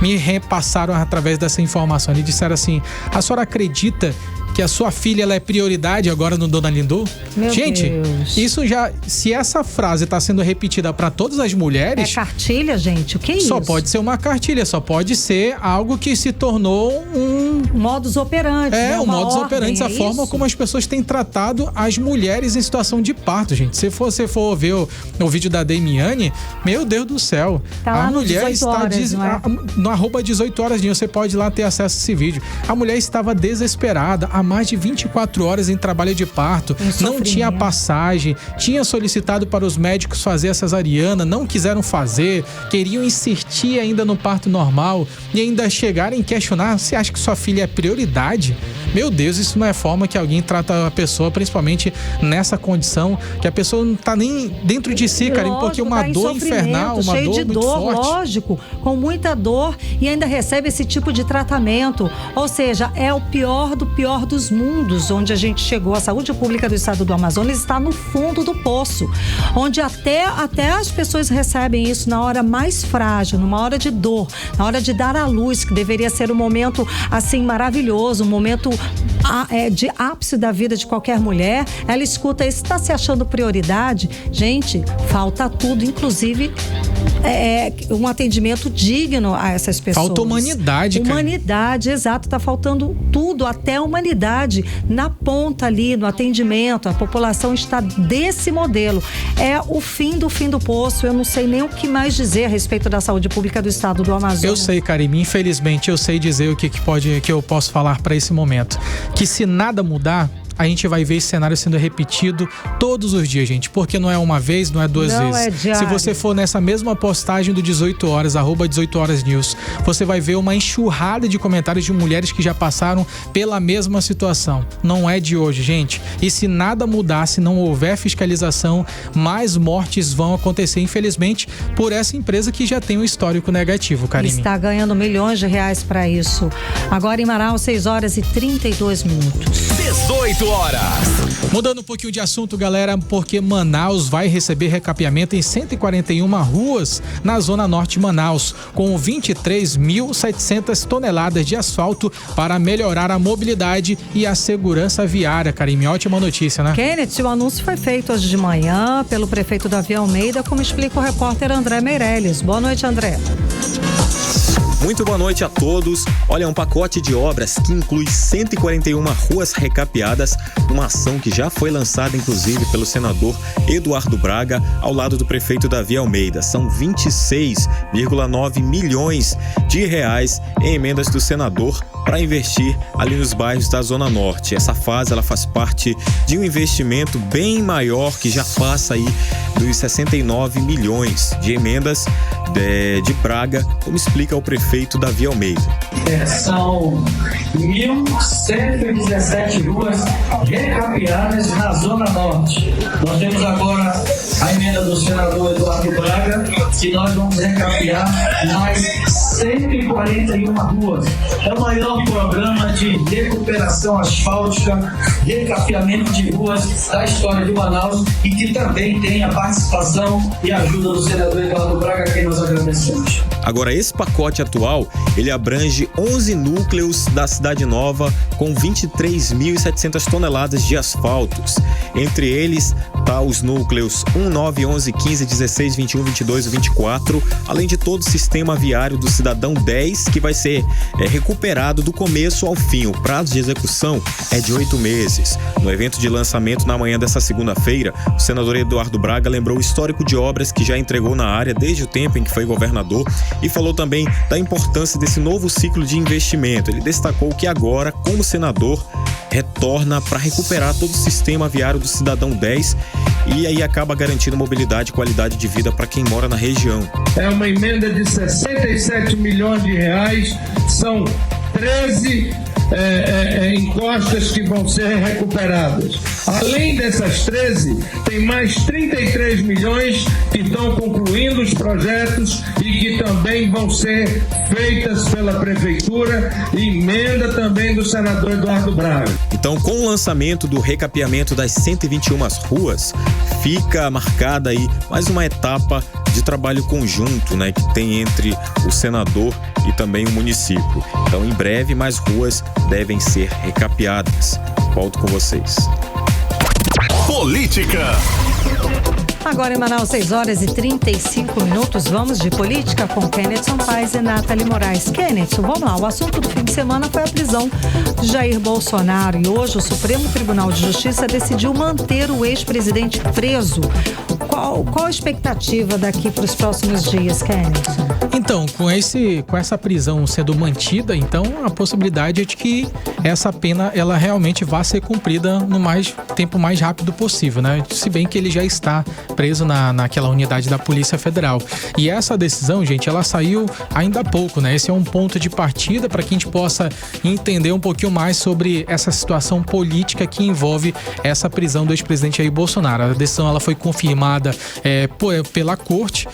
[SPEAKER 3] me repassaram através dessa informação. Eles disseram assim: a senhora acredita que a sua filha ela é prioridade agora no Dona Lindu?
[SPEAKER 2] Meu
[SPEAKER 3] gente,
[SPEAKER 2] Deus.
[SPEAKER 3] isso já... Se essa frase tá sendo repetida para todas as mulheres...
[SPEAKER 2] É cartilha, gente? O que é isso?
[SPEAKER 3] Só pode ser uma cartilha, só pode ser algo que se tornou um...
[SPEAKER 2] modus operandi.
[SPEAKER 3] É,
[SPEAKER 2] né?
[SPEAKER 3] o modus operandi, a forma
[SPEAKER 2] isso?
[SPEAKER 3] como as pessoas têm tratado as mulheres em situação de parto, gente. Se você for ver o vídeo da Damiane, meu Deus do céu.
[SPEAKER 2] Tá lá
[SPEAKER 3] a
[SPEAKER 2] no
[SPEAKER 3] mulher
[SPEAKER 2] 18
[SPEAKER 3] está...
[SPEAKER 2] horas, não é?
[SPEAKER 3] No arroba 18 horas, você pode ir lá ter acesso a esse vídeo. A mulher estava desesperada há mais de 24 horas em trabalho de parto, não tinha passagem, tinha solicitado para os médicos fazer a cesariana, não quiseram fazer, queriam insistir ainda no parto normal e ainda chegarem a questionar: você acha que sua filha é prioridade? Meu Deus, isso não é forma que alguém trata a pessoa, principalmente nessa condição, que a pessoa não tá nem dentro de si, cara, porque uma dor infernal, uma
[SPEAKER 2] cheio
[SPEAKER 3] dor
[SPEAKER 2] de
[SPEAKER 3] muito
[SPEAKER 2] dor,
[SPEAKER 3] forte.
[SPEAKER 2] lógico, com muita dor, e ainda recebe esse tipo de tratamento. Ou seja, é o pior do pior dos mundos, onde a gente chegou. A saúde pública do estado do Amazonas está no fundo do poço, onde até as pessoas recebem isso na hora mais frágil, numa hora de dor, na hora de dar à luz, que deveria ser um momento assim maravilhoso, um momento de ápice da vida de qualquer mulher. Ela escuta isso, está se achando prioridade? Gente, falta tudo, inclusive um atendimento digno a essas pessoas.
[SPEAKER 3] Falta humanidade, cara.
[SPEAKER 2] Humanidade, exato, tá faltando tudo, até a humanidade na ponta ali, no atendimento. A população está desse modelo. É o fim do poço. Eu não sei nem o que mais dizer a respeito da saúde pública do estado do Amazonas.
[SPEAKER 3] Eu sei, Karime, infelizmente eu sei dizer o que eu posso falar para esse momento. Que se nada mudar, a gente vai ver esse cenário sendo repetido todos os dias, gente. Porque não é uma vez, não é duas vezes.
[SPEAKER 2] É diário.
[SPEAKER 3] Se você for nessa mesma postagem do 18 horas, arroba 18 horas news, você vai ver uma enxurrada de comentários de mulheres que já passaram pela mesma situação. Não é de hoje, gente. E se nada mudar, se não houver fiscalização, mais mortes vão acontecer, infelizmente, por essa empresa que já tem um histórico negativo, Karime.
[SPEAKER 2] Está ganhando milhões de reais para isso. Agora em Manaus, 6 horas e 32 minutos.
[SPEAKER 1] 18 horas.
[SPEAKER 3] Mudando um pouquinho de assunto, galera, porque Manaus vai receber recapeamento em 141 ruas na Zona Norte de Manaus, com 23.700 toneladas de asfalto para melhorar a mobilidade e a segurança viária. Karime, ótima notícia, né?
[SPEAKER 2] Kenneth, o anúncio foi feito hoje de manhã pelo prefeito Davi Almeida, como explica o repórter André Meirelles. Boa noite, André.
[SPEAKER 4] Muito boa noite a todos. Olha, um pacote de obras que inclui 141 ruas recapeadas, uma ação que já foi lançada, inclusive, pelo senador Eduardo Braga, ao lado do prefeito Davi Almeida. São 26,9 milhões de reais em emendas do senador para investir ali nos bairros da Zona Norte. Essa fase, ela faz parte de um investimento bem maior, que já passa aí dos 69 milhões de emendas de Braga, como explica o prefeito Davi Almeida.
[SPEAKER 15] São 1.117 ruas recapeadas na Zona Norte. Nós temos agora a emenda do senador Eduardo Braga, que nós vamos recapear mais 141 ruas. É o maior programa de recuperação asfáltica, recapeamento de ruas da história de Manaus, e que também tem a participação e ajuda do senador Eduardo Braga, a quem nós agradecemos.
[SPEAKER 4] Agora, esse pacote atual, ele abrange 11 núcleos da Cidade Nova, com 23.700 toneladas de asfaltos. Entre eles, tá os núcleos 1, 9, 11, 15, 16, 21, 22 e 24, além de todo o sistema viário do Cidadão 10, que vai ser recuperado do começo ao fim. O prazo de execução é de 8 meses. No evento de lançamento, na manhã dessa segunda-feira, o senador Eduardo Braga lembrou o histórico de obras que já entregou na área desde o tempo em que foi governador e falou também da importância desse novo ciclo de investimento. Ele destacou que agora, como senador, retorna para recuperar todo o sistema viário do Cidadão 10 e aí acaba garantindo mobilidade e qualidade de vida para quem mora na região.
[SPEAKER 15] É uma emenda de 67 milhões de reais, são 13 encostas que vão ser recuperadas. Além dessas 13, tem mais 33 milhões que estão concluindo os projetos e que também vão ser feitas pela prefeitura, emenda também do senador Eduardo Braga.
[SPEAKER 4] Então, com o lançamento do recapeamento das 121 ruas, fica marcada aí mais uma etapa de trabalho conjunto, né, que tem entre o senador e também o município. Então, em breve, mais ruas devem ser recapeadas. Volto com vocês.
[SPEAKER 1] Política.
[SPEAKER 2] Agora em Manaus, 6h35. Vamos de política com Kennedson Paes e Nathalie Moraes. Kennedson, vamos lá. O assunto do fim de semana foi a prisão de Jair Bolsonaro. E hoje o Supremo Tribunal de Justiça decidiu manter o ex-presidente preso. Qual a expectativa daqui para os próximos dias, Kennedson?
[SPEAKER 3] Então, com essa prisão sendo mantida, então a possibilidade é de que essa pena ela realmente vá ser cumprida no tempo mais rápido possível, né? Se bem que ele já está preso naquela unidade da Polícia Federal. E essa decisão, gente, ela saiu ainda há pouco, né? Esse é um ponto de partida para que a gente possa entender um pouquinho mais sobre essa situação política que envolve essa prisão do ex-presidente Jair Bolsonaro. A decisão ela foi confirmada pela Corte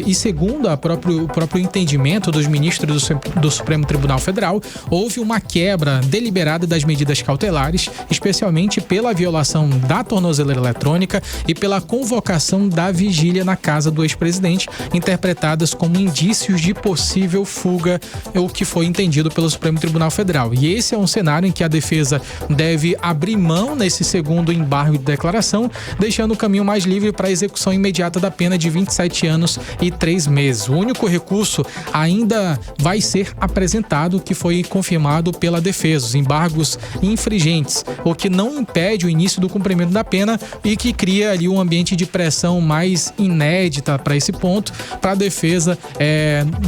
[SPEAKER 3] e segundo o próprio entendimento dos ministros do Supremo Tribunal Federal, houve uma quebra deliberada das medidas cautelares, especialmente pela violação da tornozeleira eletrônica e pela convocação da vigília na casa do ex-presidente, interpretadas como indícios de possível fuga, o que foi entendido pelo Supremo Tribunal Federal. E esse é um cenário em que a defesa deve abrir mão nesse segundo embargo de declaração, deixando o caminho mais livre para a execução imediata da pena de 27 anos e 3 meses. O único recurso ainda vai ser apresentado, que foi confirmado pela defesa, os embargos infringentes, o que não impede o início do cumprimento da pena e que cria ali um ambiente de pressão mais inédita para esse ponto, para a defesa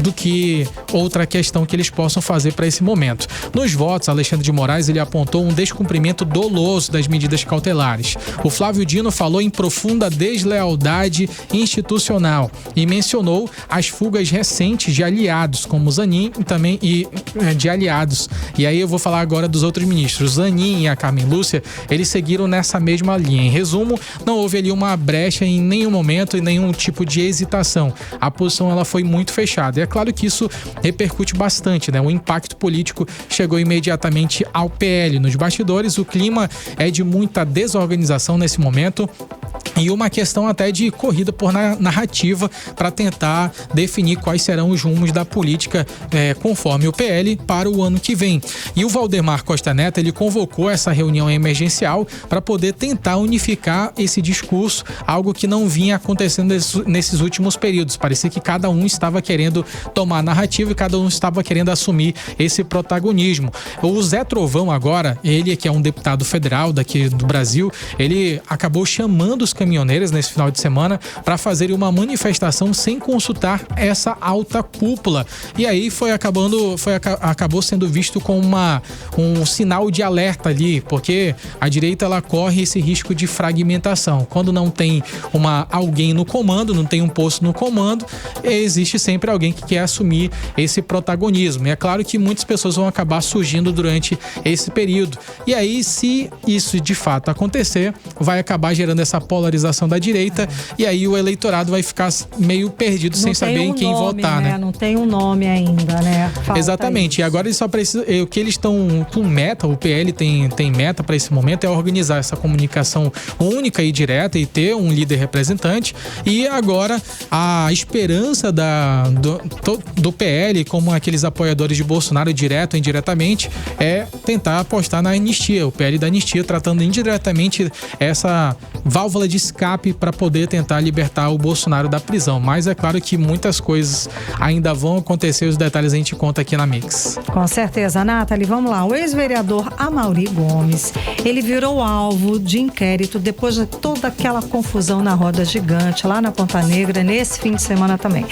[SPEAKER 3] do que outra questão que eles possam fazer para esse momento. Nos votos, Alexandre de Moraes ele apontou um descumprimento doloso das medidas cautelares. O Flávio Dino falou em profunda deslealdade institucional e mencionou as fugas recentes de aliados, como Zanin também de aliados. E aí eu vou falar agora dos outros ministros. Zanin e a Carmen Lúcia, eles seguiram nessa mesma linha. Em resumo, não houve ali uma brecha em nenhum momento e nenhum tipo de hesitação. A posição ela foi muito fechada. E é claro que isso repercute bastante, né? O impacto político chegou imediatamente ao PL. Nos bastidores, o clima é de muita desorganização nesse momento e uma questão até de corrida por narrativa para tentar definir quais serão os rumos da política conforme o PL para o ano que vem. E o Valdemar Costa Neto, ele convocou essa reunião emergencial para poder tentar unificar esse discurso, algo que não vinha acontecendo nesses últimos períodos. Parecia que cada um estava querendo tomar a narrativa e cada um estava querendo assumir esse protagonismo. O Zé Trovão agora, ele que é um deputado federal daqui do Brasil, ele acabou chamando os caminhoneiros nesse final de semana para fazer uma manifestação sem consultar essa alta cúpula. E aí acabou sendo visto como um sinal de alerta ali, porque a direita ela corre esse risco de fragmentação. Quando não tem alguém no comando, não tem um posto no comando, existe sempre alguém que quer assumir esse protagonismo. E é claro que muitas pessoas vão acabar surgindo durante esse período. E aí, se isso de fato acontecer, vai acabar gerando essa polarização da direita e aí o eleitorado vai ficar meio perdido sem saber em quem votar, né?
[SPEAKER 2] Não tem um nome ainda, né?
[SPEAKER 3] Exatamente. Isso. E agora eles só precisam, o que eles estão com meta, o PL tem meta para esse momento, é organizar essa comunicação única e direta e ter um líder representante. E agora a esperança do PL, como aqueles apoiadores de Bolsonaro direto ou indiretamente, é tentar apostar na anistia, o PL da anistia, tratando indiretamente essa válvula de escape para poder tentar libertar o Bolsonaro da prisão. Mas é claro que muitas coisas ainda vão acontecer, os detalhes a gente conta aqui na Mix.
[SPEAKER 2] Com certeza, Nathalie, vamos lá. O ex-vereador Amaury Gomes, ele virou alvo de inquérito depois de toda aquela confusão na roda gigante lá na Ponta Negra, nesse fim de semana também.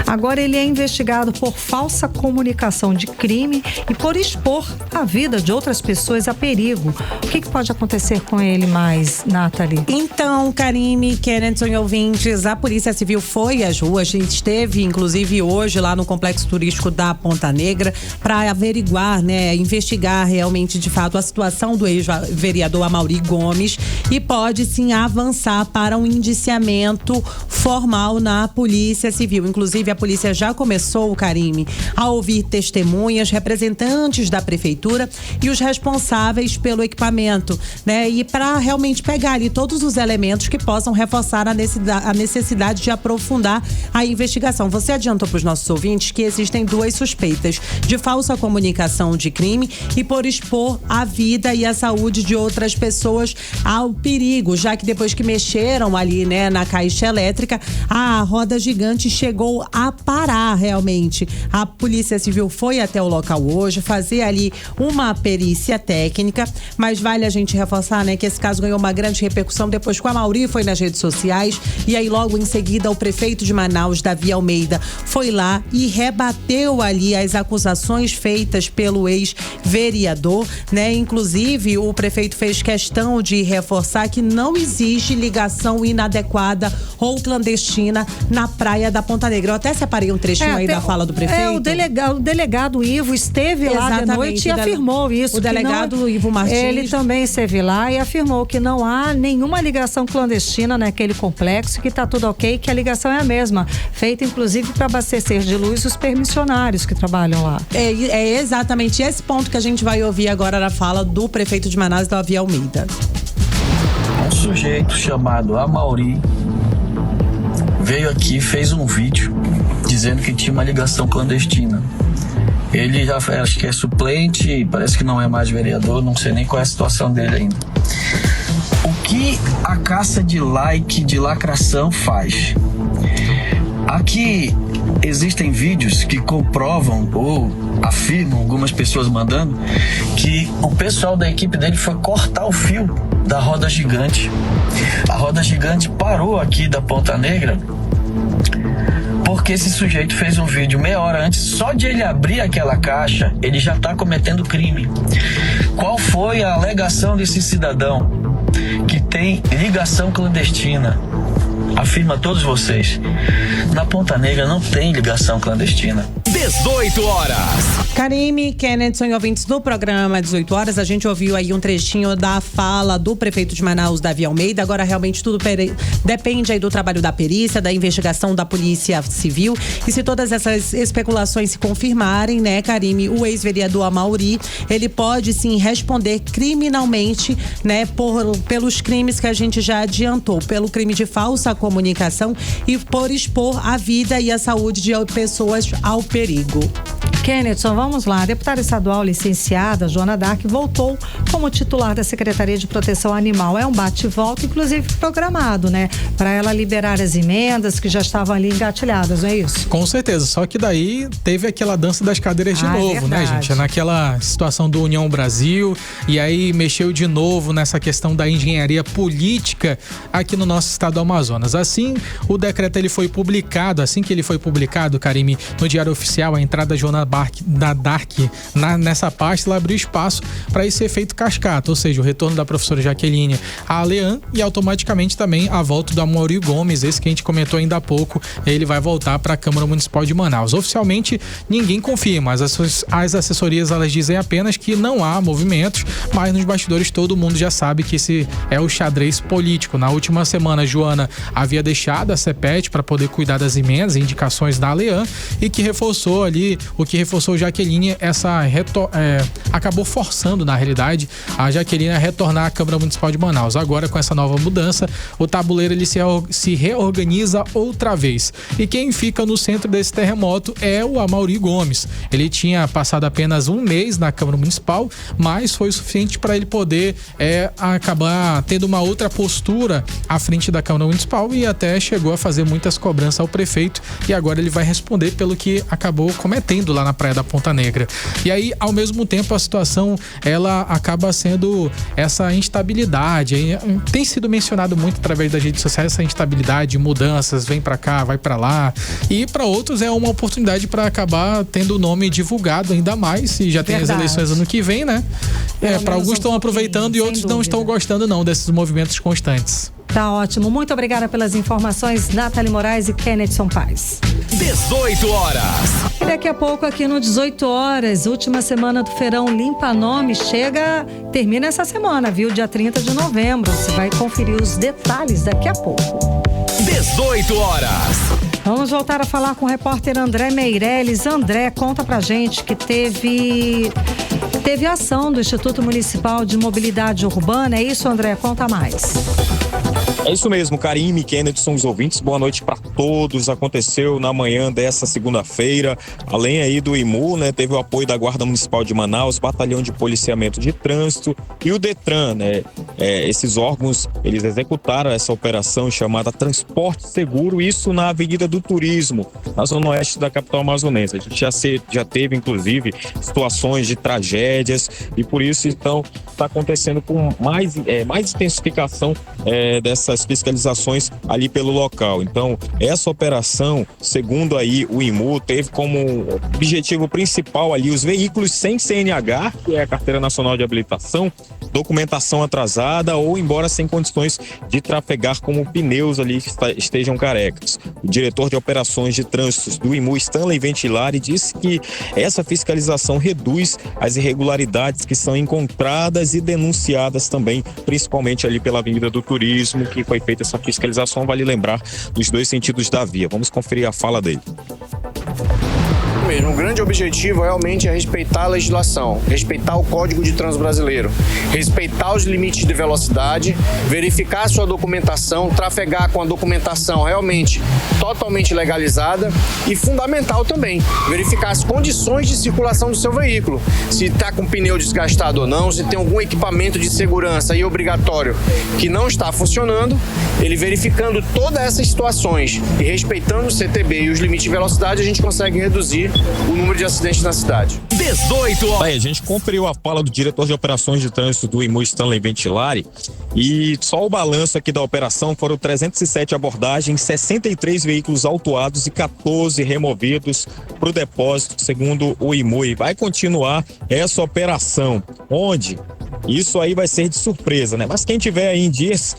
[SPEAKER 2] Agora ele é investigado por falsa comunicação de crime e por expor a vida de outras pessoas a perigo. O que pode acontecer com ele mais, Nathalie?
[SPEAKER 7] Então, Karime, Kennedson e ouvintes, a Polícia Civil foi às ruas, a gente esteve inclusive hoje lá no Complexo Turístico da Ponta Negra para averiguar, né, investigar realmente de fato a situação do ex-vereador Amaury Gomes e pode sim avançar para um indiciamento formal na Polícia Civil. Inclusive a polícia já começou, Karime, a ouvir testemunhas, representantes da prefeitura e os responsáveis pelo equipamento, né, e para realmente pegar ali todos os elementos que possam reforçar a necessidade de aprofundar a investigação. Você adiantou para os nossos ouvintes que existem 2 suspeitas de falsa comunicação de crime e por expor a vida e a saúde de outras pessoas ao perigo, já que depois que mexeram ali, né, na caixa elétrica, a roda gigante chegou a parar realmente. A Polícia Civil foi até o local hoje fazer ali uma perícia técnica, mas vale a gente reforçar, né, que esse caso ganhou uma grande repercussão depois que o Amaury foi nas redes sociais e aí logo em seguida o prefeito de Manaus, Davi Almeida, foi lá e rebateu ali as acusações feitas pelo ex-vereador, né? Inclusive, o prefeito fez questão de reforçar que não existe ligação inadequada ou clandestina na praia da Ponta Negra. Eu até separei um trechinho aí da fala do prefeito.
[SPEAKER 2] O delegado Ivo esteve lá de noite e afirmou isso.
[SPEAKER 7] O delegado Ivo Martins.
[SPEAKER 2] Ele também esteve lá e afirmou que não há nenhuma ligação clandestina naquele complexo, que está tudo ok, que a ligação é a mesma, feita inclusive para abastecer de luz os permissionários que trabalham lá.
[SPEAKER 7] É exatamente esse ponto que a gente vai ouvir agora na fala do prefeito de Manaus, Davi Almeida.
[SPEAKER 11] Um sujeito chamado Amaury veio aqui e fez um vídeo dizendo que tinha uma ligação clandestina. Ele já acho que é suplente, parece que não é mais vereador, não sei nem qual é a situação dele ainda. O que a caça de like, de lacração faz? Aqui existem vídeos que comprovam ou afirmam, algumas pessoas mandando, que o pessoal da equipe dele foi cortar o fio da roda gigante. A roda gigante parou aqui da Ponta Negra porque esse sujeito fez um vídeo meia hora antes. Só de ele abrir aquela caixa, ele já está cometendo crime. Qual foi a alegação desse cidadão que tem ligação clandestina? Afirma a todos vocês, na Ponta Negra não tem ligação clandestina.
[SPEAKER 1] 18 horas.
[SPEAKER 7] Karime, Kennedy, ouvintes do programa 18 horas, a gente ouviu aí um trechinho da fala do prefeito de Manaus, Davi Almeida. Agora realmente tudo depende aí do trabalho da perícia, da investigação da Polícia Civil. E se todas essas especulações se confirmarem, né, Karime, o ex-vereador Amaury, ele pode sim responder criminalmente, né, pelos crimes que a gente já adiantou, pelo crime de falsa comunicação e por expor a vida e a saúde de pessoas ao perigo.
[SPEAKER 2] Kennedson, vamos lá. A deputada estadual licenciada Joana Dark voltou como titular da Secretaria de Proteção Animal. É um bate-volta, inclusive programado, né? Para ela liberar as emendas que já estavam ali engatilhadas, não é isso?
[SPEAKER 3] Com certeza, só que daí teve aquela dança das cadeiras de novo, né, gente? Naquela situação do União Brasil, e aí mexeu de novo nessa questão da engenharia política aqui no nosso estado do Amazonas. Assim, o decreto ele foi publicado, Karime, no Diário Oficial, a entrada da Joana Dark nessa pasta, ela abriu espaço para esse efeito cascata, ou seja, o retorno da professora Jaqueline à Alean e automaticamente também a volta do Amaury Gomes, esse que a gente comentou ainda há pouco, ele vai voltar para a Câmara Municipal de Manaus. Oficialmente, ninguém confirma, as assessorias elas dizem apenas que não há movimentos, mas nos bastidores todo mundo já sabe que esse é o xadrez político. Na última semana, Joana havia deixado a CEPET para poder cuidar das emendas e indicações da Alean e que reforçou Jaqueline, acabou forçando, na realidade, a Jaqueline a retornar à Câmara Municipal de Manaus. Agora, com essa nova mudança, o tabuleiro ele se reorganiza outra vez. E quem fica no centro desse terremoto é o Amaury Gomes. Ele tinha passado apenas um mês na Câmara Municipal, mas foi o suficiente para ele poder acabar tendo uma outra postura à frente da Câmara Municipal e até chegou a fazer muitas cobranças ao prefeito, e agora ele vai responder pelo que acabou cometendo lá na praia da Ponta Negra. E aí, ao mesmo tempo, a situação ela acaba sendo essa instabilidade. Tem sido mencionado muito através das redes sociais essa instabilidade, mudanças, vem pra cá, vai pra lá. E para outros é uma oportunidade para acabar tendo o nome divulgado ainda mais, e já tem as eleições ano que vem, né? Para alguns estão aproveitando e outros não estão gostando não desses movimentos constantes.
[SPEAKER 2] Tá ótimo. Muito obrigada pelas informações, Nathalie Moraes e Kennedson Paz.
[SPEAKER 1] 18 horas.
[SPEAKER 2] E daqui a pouco aqui no 18 horas, última semana do Feirão Limpa Nome termina essa semana, viu? Dia 30 de novembro. Você vai conferir os detalhes daqui a pouco.
[SPEAKER 1] 18 horas.
[SPEAKER 2] Vamos voltar a falar com o repórter André Meirelles. André, conta pra gente que teve ação do Instituto Municipal de Mobilidade Urbana. É isso, André? Conta mais.
[SPEAKER 4] É isso mesmo, Karime, Kennedy, são os ouvintes. Boa noite para todos. Aconteceu na manhã dessa segunda-feira, além aí do IMU, né? Teve o apoio da Guarda Municipal de Manaus, Batalhão de Policiamento de Trânsito e o Detran, né? Esses órgãos, eles executaram essa operação chamada Transporte Seguro, isso na Avenida do Turismo, na zona oeste da capital amazonense. A gente já teve, inclusive, situações de tragédias e por isso, então, está acontecendo com mais intensificação dessas fiscalizações ali pelo local. Então, essa operação, segundo aí o IMU, teve como objetivo principal ali os veículos sem CNH, que é a Carteira Nacional de Habilitação, documentação atrasada ou embora sem condições de trafegar como pneus ali que estejam carecas. O diretor de operações de trânsito do IMU, Stanley Ventilari, disse que essa fiscalização reduz as irregularidades que são encontradas e denunciadas também, principalmente ali pela Avenida do Turismo, que foi feita essa fiscalização, vale lembrar, nos dois sentidos da via. Vamos conferir a fala dele.
[SPEAKER 16] O grande objetivo realmente é respeitar a legislação, respeitar o Código de Trânsito Brasileiro, respeitar os limites de velocidade, verificar a sua documentação, trafegar com a documentação realmente totalmente legalizada e fundamental também, verificar as condições de circulação do seu veículo, se está com o pneu desgastado ou não, se tem algum equipamento de segurança e obrigatório que não está funcionando. Ele verificando todas essas situações e respeitando o CTB e os limites de velocidade, a gente consegue reduzir o número de acidentes na cidade.
[SPEAKER 4] 18 horas. Aí, a gente conferiu a fala do diretor de operações de trânsito do IMU, Stanley Ventilari, e só o balanço aqui da operação foram 307 abordagens, 63 veículos autuados e 14 removidos para o depósito, segundo o IMU. E vai continuar essa operação, onde isso aí vai ser de surpresa, né? Mas quem tiver aí em dias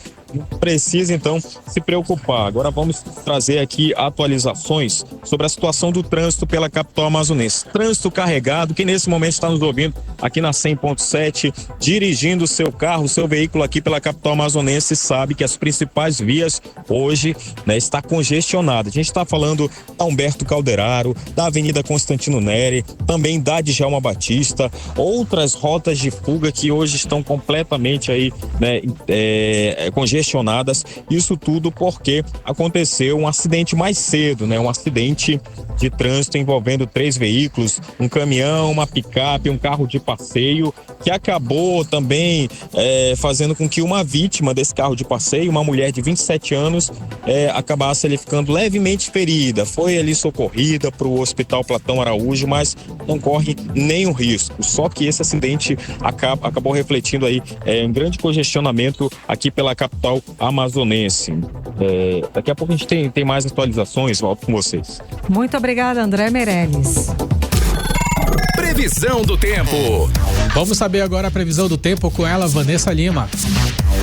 [SPEAKER 4] precisa então se preocupar. Agora vamos trazer aqui atualizações sobre a situação do trânsito pela capital amazonense. Trânsito carregado, que nesse momento está nos ouvindo aqui na 100.7, dirigindo o seu carro, o seu veículo aqui pela capital amazonense, sabe que as principais vias hoje, né, está congestionada. A gente está falando da Humberto Calderaro, da Avenida Constantino Neri, também da Djalma Batista, outras rotas de fuga que hoje estão completamente aí, né, congestionadas. Isso tudo porque aconteceu um acidente mais cedo, né? Um acidente de trânsito envolvendo 3 veículos, um caminhão, uma picape, um carro de passeio, que acabou também fazendo com que uma vítima desse carro de passeio, uma mulher de 27 anos, acabasse ali ficando levemente ferida. Foi ali socorrida para o Hospital Platão Araújo, mas não corre nenhum risco. Só que esse acidente acabou refletindo aí um grande congestionamento aqui pela capital amazonense. Daqui a pouco a gente tem mais atualizações, volto com vocês.
[SPEAKER 2] Muito obrigada, André Meirelles.
[SPEAKER 1] Previsão do tempo.
[SPEAKER 3] Vamos saber agora a previsão do tempo com ela, Vanessa Lima.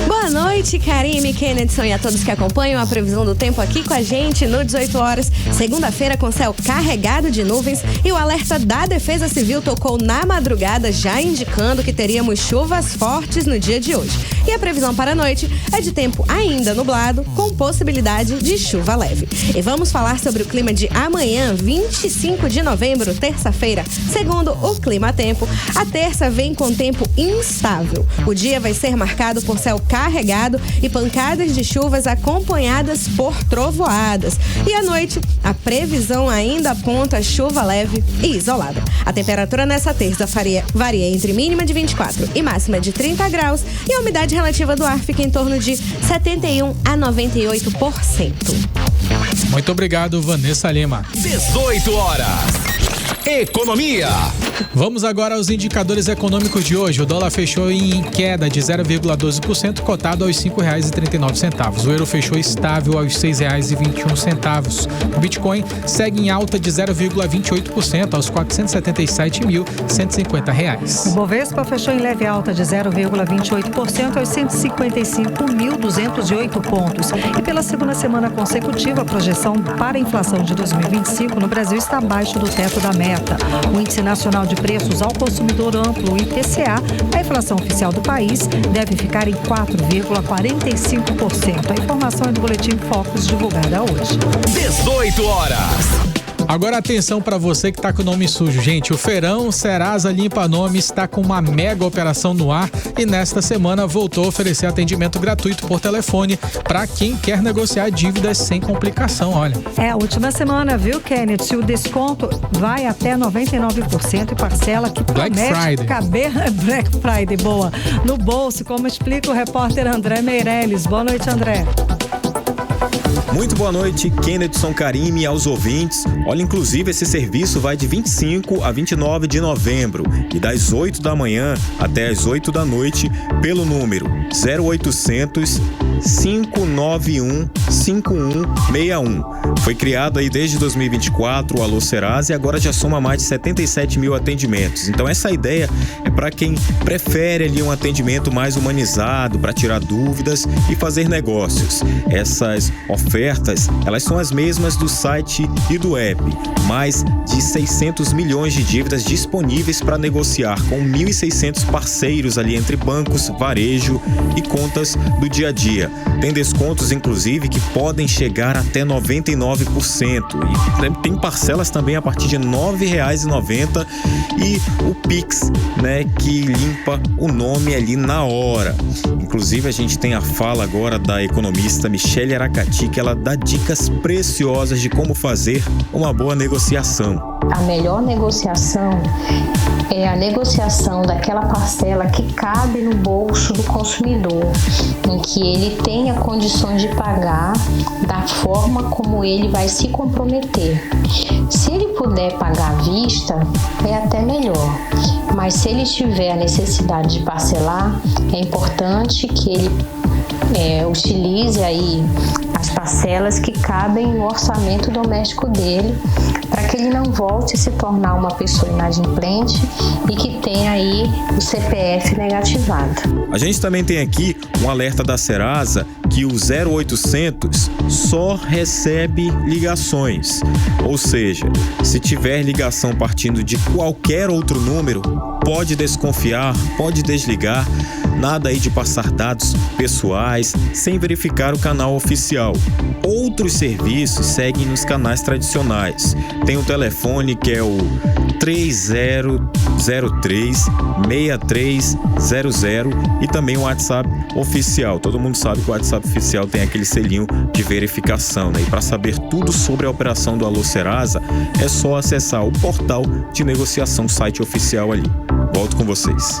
[SPEAKER 17] Boa noite, Karime, Kennedson e a todos que acompanham a previsão do tempo aqui com a gente no 18 horas, segunda-feira com céu carregado de nuvens e o alerta da Defesa Civil tocou na madrugada, já indicando que teríamos chuvas fortes no dia de hoje. E a previsão para a noite é de tempo ainda nublado, com possibilidade de chuva leve. E vamos falar sobre o clima de amanhã, 25 de novembro, terça-feira. Segundo o Clima Tempo, a terça vem com tempo instável. O dia vai ser marcado por céu carregado e pancadas de chuvas acompanhadas por trovoadas. E à noite, a previsão ainda aponta chuva leve e isolada. A temperatura nessa terça varia entre mínima de 24 e máxima de 30 graus e a umidade relativa do ar fica em torno de 71 a 98%.
[SPEAKER 3] Muito obrigado, Vanessa Lima.
[SPEAKER 1] 18 horas. Economia.
[SPEAKER 3] Vamos agora aos indicadores econômicos de hoje. O dólar fechou em queda de 0,12%, cotado aos R$ 5,39. O euro fechou estável aos R$ 6,21. O Bitcoin segue em alta de 0,28% aos R$ 477.150.
[SPEAKER 2] O Bovespa fechou em leve alta de 0,28% aos 155.208 pontos. E pela segunda semana consecutiva, a projeção para a inflação de 2025 no Brasil está abaixo do teto da meta. O Índice Nacional de Preços ao Consumidor Amplo, IPCA, a inflação oficial do país deve ficar em 4,45%. A informação é do Boletim Focus, divulgada hoje.
[SPEAKER 1] 18 horas.
[SPEAKER 3] Agora atenção para você que tá com o nome sujo, gente. O Feirão Serasa Limpa Nome está com uma mega operação no ar e nesta semana voltou a oferecer atendimento gratuito por telefone para quem quer negociar dívidas sem complicação, olha.
[SPEAKER 2] É a última semana, viu, Kenneth? O desconto vai até 99% e parcela que promete caber Black Friday, boa, no bolso, como explica o repórter André Meirelles. Boa noite, André.
[SPEAKER 4] Muito boa noite, Kennedson, Karime, aos ouvintes. Olha, inclusive esse serviço vai de 25 a 29 de novembro e das 8 da manhã até as 8 da noite pelo número 0800 591 5161. Foi criado aí desde 2024 o Alô Serasa e agora já soma mais de 77 mil atendimentos. Então essa ideia é para quem prefere ali um atendimento mais humanizado, para tirar dúvidas e fazer negócios. Essas ofertas, elas são as mesmas do site e do app. Mais de 600 milhões de dívidas disponíveis para negociar com 1.600 parceiros ali entre bancos, varejo e contas do dia a dia. Tem descontos, inclusive, que podem chegar até 99%. E tem parcelas também a partir de R$ 9,90 e o Pix, né, que limpa o nome ali na hora. Inclusive, a gente tem a fala agora da economista Michele Aracati, que ela dá dicas preciosas de como fazer uma boa negociação.
[SPEAKER 18] A melhor negociação é a negociação daquela parcela que cabe no bolso do consumidor, em que ele tenha condições de pagar da forma como ele vai se comprometer. Se ele puder pagar à vista, é até melhor, mas se ele tiver a necessidade de parcelar, é importante que ele utilize aí as parcelas que cabem no orçamento doméstico dele, para que ele não volte a se tornar uma pessoa inadimplente e que tenha aí o CPF negativado.
[SPEAKER 4] A gente também tem aqui um alerta da Serasa que o 0800 só recebe ligações. Ou seja, se tiver ligação partindo de qualquer outro número, pode desconfiar, pode desligar, nada aí de passar dados pessoais sem verificar o canal oficial. Outros serviços seguem nos canais tradicionais. Tem o telefone que é o 3003-6300 e também o WhatsApp oficial. Todo mundo sabe que o WhatsApp oficial tem aquele selinho de verificação, né? E para saber tudo sobre a operação do Alô Serasa, é só acessar o portal de negociação, site oficial ali. Volto com vocês.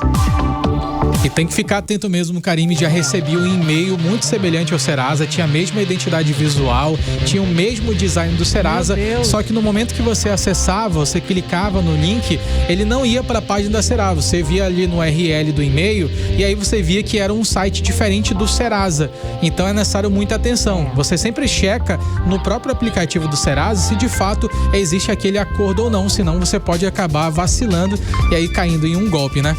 [SPEAKER 3] E tem que ficar atento mesmo, Karime. Já recebi um e-mail muito semelhante ao Serasa, tinha a mesma identidade visual, tinha o mesmo design do Serasa, só que no momento que você acessava, você clicava no link, ele não ia para a página da Serasa, você via ali no URL do e-mail e aí você via que era um site diferente do Serasa. Então é necessário muita atenção. Você sempre checa no próprio aplicativo do Serasa se de fato existe aquele acordo ou não, senão você pode acabar vacilando e aí caindo em um golpe, né?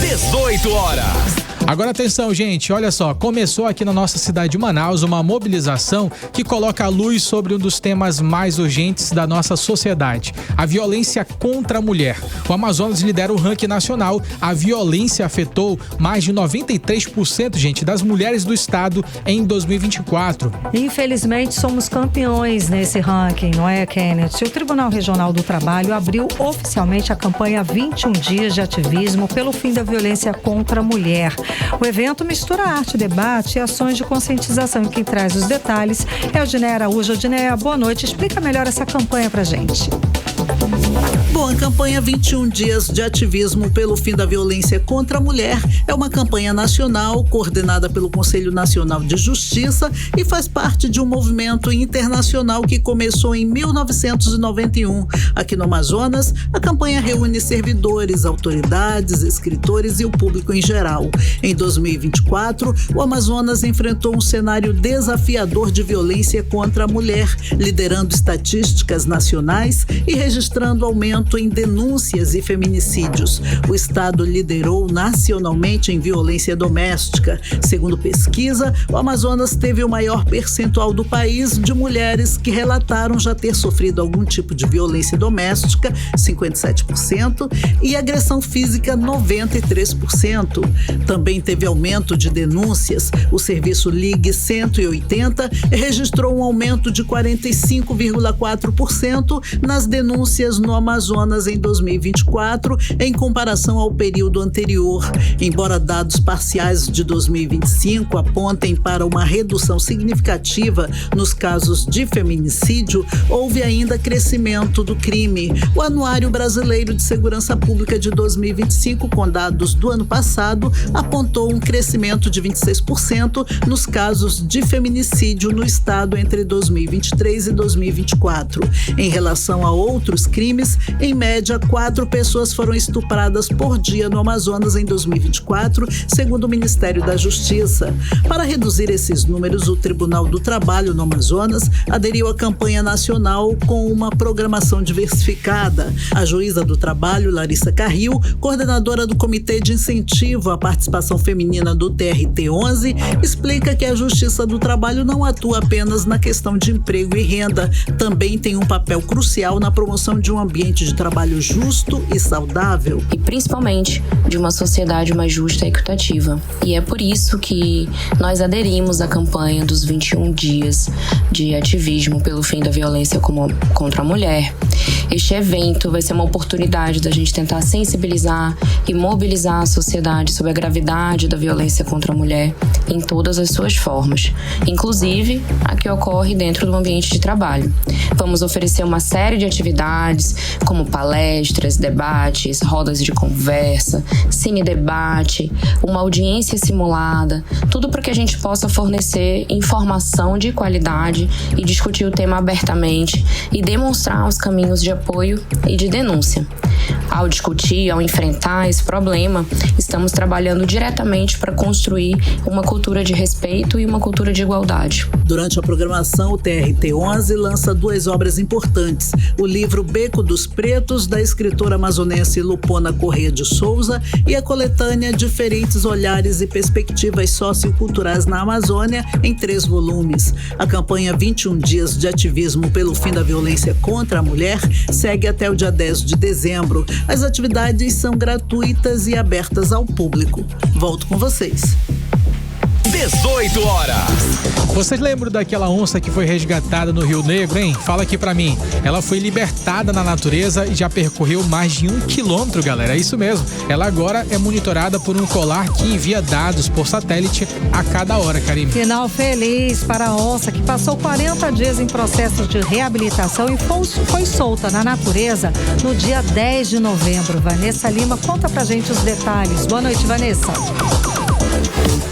[SPEAKER 1] 18 horas.
[SPEAKER 3] Agora atenção, gente, olha só, começou aqui na nossa cidade de Manaus uma mobilização que coloca a luz sobre um dos temas mais urgentes da nossa sociedade, a violência contra a mulher. O Amazonas lidera o ranking nacional. A violência afetou mais de 93%, gente, das mulheres do estado em 2024.
[SPEAKER 2] Infelizmente, somos campeões nesse ranking, não é, Kenneth? O Tribunal Regional do Trabalho abriu oficialmente a campanha 21 dias de ativismo pelo fim da violência contra a mulher. O evento mistura arte, debate e ações de conscientização. E quem traz os detalhes é o Diné Araújo. Diné, boa noite. Explica melhor essa campanha pra gente.
[SPEAKER 12] Bom, a campanha 21 dias de ativismo pelo fim da violência contra a mulher é uma campanha nacional coordenada pelo Conselho Nacional de Justiça e faz parte de um movimento internacional que começou em 1991. Aqui no Amazonas, a campanha reúne servidores, autoridades, escritores e o público em geral. Em 2024, o Amazonas enfrentou um cenário desafiador de violência contra a mulher, liderando estatísticas nacionais e registrando aumento crescimento em denúncias e feminicídios. O estado liderou nacionalmente em violência doméstica. Segundo pesquisa, o Amazonas teve o maior percentual do país de mulheres que relataram já ter sofrido algum tipo de violência doméstica, 57%, e agressão física, 93%. Também teve aumento de denúncias. O serviço Ligue 180 registrou um aumento de 45,4% nas denúncias no Amazonas em 2024, em comparação ao período anterior. Embora dados parciais de 2025 apontem para uma redução significativa nos casos de feminicídio, houve ainda crescimento do crime. O Anuário Brasileiro de Segurança Pública de 2025, com dados do ano passado, apontou um crescimento de 26% nos casos de feminicídio no estado entre 2023 e 2024. Em relação a outros crimes, em média, 4 pessoas foram estupradas por dia no Amazonas em 2024, segundo o Ministério da Justiça. Para reduzir esses números, o Tribunal do Trabalho no Amazonas aderiu à campanha nacional com uma programação diversificada. A juíza do trabalho, Larissa Carril, coordenadora do Comitê de Incentivo à Participação Feminina do TRT-11, explica que a Justiça do Trabalho não atua apenas na questão de emprego e renda, também tem um papel crucial na promoção de um ambiente de trabalho justo e saudável.
[SPEAKER 19] E principalmente de uma sociedade mais justa e equitativa. E é por isso que nós aderimos à campanha dos 21 dias de ativismo pelo fim da violência contra a mulher. Este evento vai ser uma oportunidade da gente tentar sensibilizar e mobilizar a sociedade sobre a gravidade da violência contra a mulher em todas as suas formas, inclusive a que ocorre dentro do ambiente de trabalho. Vamos oferecer uma série de atividades, como palestras, debates, rodas de conversa, cine-debate, uma audiência simulada, tudo para que a gente possa fornecer informação de qualidade e discutir o tema abertamente e demonstrar os caminhos de apoio e de denúncia. Ao discutir, ao enfrentar esse problema, estamos trabalhando diretamente para construir uma cultura de respeito e uma cultura de igualdade.
[SPEAKER 12] Durante a programação, o TRT-11 lança 2 obras importantes: o livro Beco dos Pretos, da escritora amazonense Lupona Corrêa de Souza, e a coletânea Diferentes Olhares e Perspectivas Socioculturais na Amazônia, em 3 volumes. A campanha 21 Dias de Ativismo pelo Fim da Violência contra a Mulher segue até o dia 10 de dezembro. As atividades são gratuitas e abertas ao público. Volto com vocês.
[SPEAKER 1] 18 horas.
[SPEAKER 3] Vocês lembram daquela onça que foi resgatada no Rio Negro, hein? Fala aqui pra mim. Ela foi libertada na natureza e já percorreu mais de 1 quilômetro, galera. É isso mesmo. Ela agora é monitorada por um colar que envia dados por satélite a cada hora, Karime.
[SPEAKER 2] Final feliz para a onça, que passou 40 dias em processo de reabilitação e foi solta na natureza no dia 10 de novembro. Vanessa Lima conta pra gente os detalhes. Boa noite, Vanessa.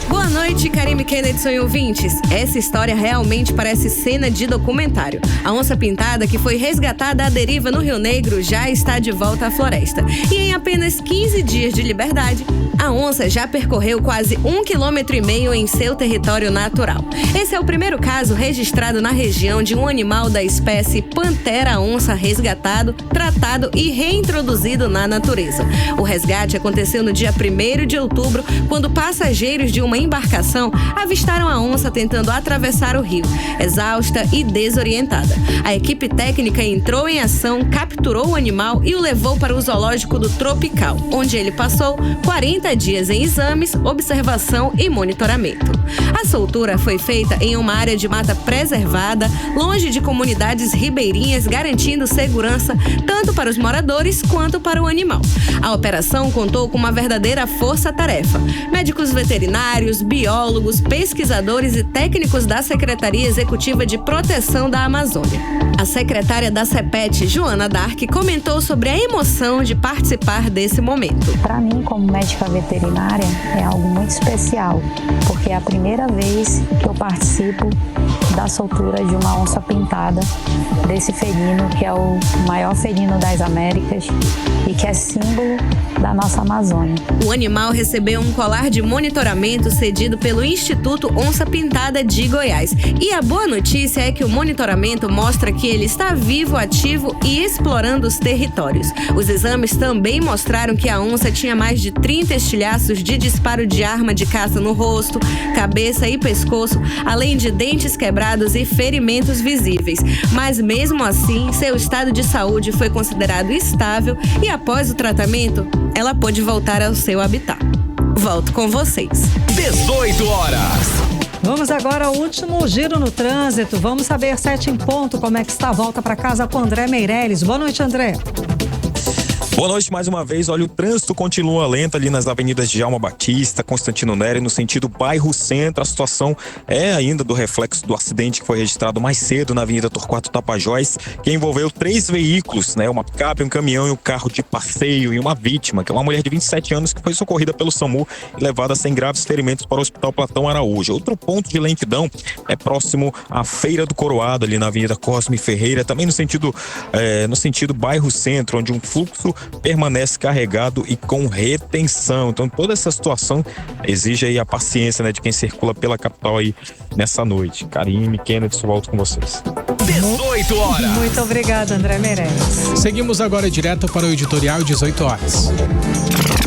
[SPEAKER 17] Boa noite, Karime, Kennedy e ouvintes. Essa história realmente parece cena de documentário. A onça pintada, que foi resgatada à deriva no Rio Negro, já está de volta à floresta. E em apenas 15 dias de liberdade, a onça já percorreu quase 1,5 km em seu território natural. Esse é o primeiro caso registrado na região de um animal da espécie Pantera-onça resgatado, tratado e reintroduzido na natureza. O resgate aconteceu no dia 1º de outubro, quando passageiros de uma embarcação avistaram a onça tentando atravessar o rio, exausta e desorientada. A equipe técnica entrou em ação, capturou o animal e o levou para o zoológico do Tropical, onde ele passou 40 dias em exames, observação e monitoramento. A soltura foi feita em uma área de mata preservada, longe de comunidades ribeirinhas, garantindo segurança tanto para os moradores quanto para o animal. A operação contou com uma verdadeira força-tarefa. Médicos veterinários, biólogos, pesquisadores e técnicos da Secretaria Executiva de Proteção da Amazônia. A secretária da CEPET, Joana Dark, comentou sobre a emoção de participar desse momento.
[SPEAKER 18] Para mim, como médica veterinária, é algo muito especial, porque é a primeira vez que eu participo da soltura de uma onça pintada, desse felino que é o maior felino das Américas e que é símbolo da nossa Amazônia.
[SPEAKER 17] O animal recebeu um colar de monitoramento cedido pelo Instituto Onça Pintada de Goiás. E a boa notícia é que o monitoramento mostra que ele está vivo, ativo e explorando os territórios. Os exames também mostraram que a onça tinha mais de 30 estilhaços de disparo de arma de caça no rosto, cabeça e pescoço, além de dentes quebrados e ferimentos visíveis. Mas mesmo assim, seu estado de saúde foi considerado estável e após o tratamento, ela pôde voltar ao seu habitat. Volto com vocês.
[SPEAKER 1] 18 horas.
[SPEAKER 2] Vamos agora ao último giro no trânsito. Vamos saber 7 em ponto como é que está a volta para casa com André Meirelles. Boa noite, André.
[SPEAKER 4] Boa noite mais uma vez. Olha, o trânsito continua lento ali nas avenidas de Djalma Batista, Constantino Nery, no sentido bairro Centro. A situação é ainda do reflexo do acidente que foi registrado mais cedo na Avenida Torquato Tapajós, que envolveu 3 veículos, né? Uma picape, um caminhão e um carro de passeio, e uma vítima, que é uma mulher de 27 anos que foi socorrida pelo SAMU e levada sem graves ferimentos para o Hospital Platão Araújo. Outro ponto de lentidão é próximo à Feira do Coroado, ali na Avenida Cosme Ferreira, também no sentido bairro Centro, onde um fluxo permanece carregado e com retenção. Então toda essa situação exige aí a paciência, né, de quem circula pela capital aí nessa noite. Karime, Kennedy, volto com vocês.
[SPEAKER 1] 18 horas.
[SPEAKER 2] Muito obrigada, André Meirelles.
[SPEAKER 3] Seguimos agora direto para o editorial 18 horas.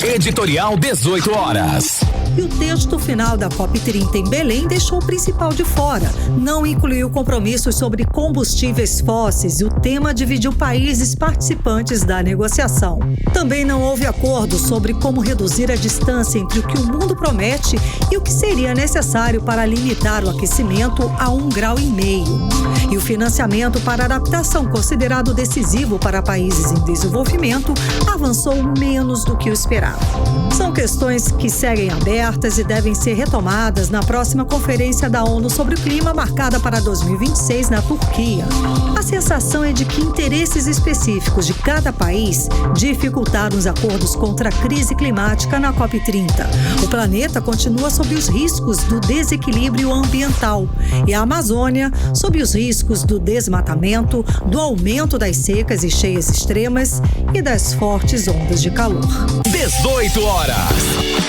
[SPEAKER 1] Editorial 18 horas.
[SPEAKER 2] E o texto final da COP30 em Belém deixou o principal de fora. Não incluiu compromissos sobre combustíveis fósseis e o tema dividiu países participantes da negociação. Também não houve acordo sobre como reduzir a distância entre o que o mundo promete e o que seria necessário para limitar o aquecimento a 1,5 grau. E o financiamento para adaptação, considerado decisivo para países em desenvolvimento, avançou menos do que o esperado. São questões que seguem abertas e devem ser retomadas na próxima Conferência da ONU sobre o Clima, marcada para 2026 na Turquia. A sensação é de que interesses específicos de cada país dificultaram os acordos contra a crise climática na COP30. O planeta continua sob os riscos do desequilíbrio ambiental e a Amazônia sob os riscos do desmatamento, do aumento das secas e cheias extremas e das fortes ondas de calor.
[SPEAKER 1] 18 horas.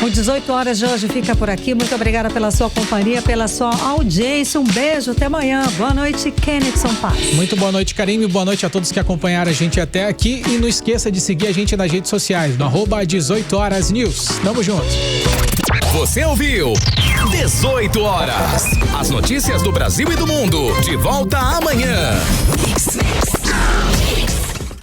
[SPEAKER 2] O 18 horas de hoje fica por aqui. Muito obrigada pela sua companhia, pela sua audiência. Um beijo, até amanhã. Boa noite, Kennedy Paz.
[SPEAKER 3] Muito boa noite, Karime. Boa noite a todos que acompanharam a gente até aqui. E não esqueça de seguir a gente nas redes sociais, no @18horasnews. Tamo junto.
[SPEAKER 1] Você ouviu 18 horas. As notícias do Brasil e do mundo. De volta amanhã.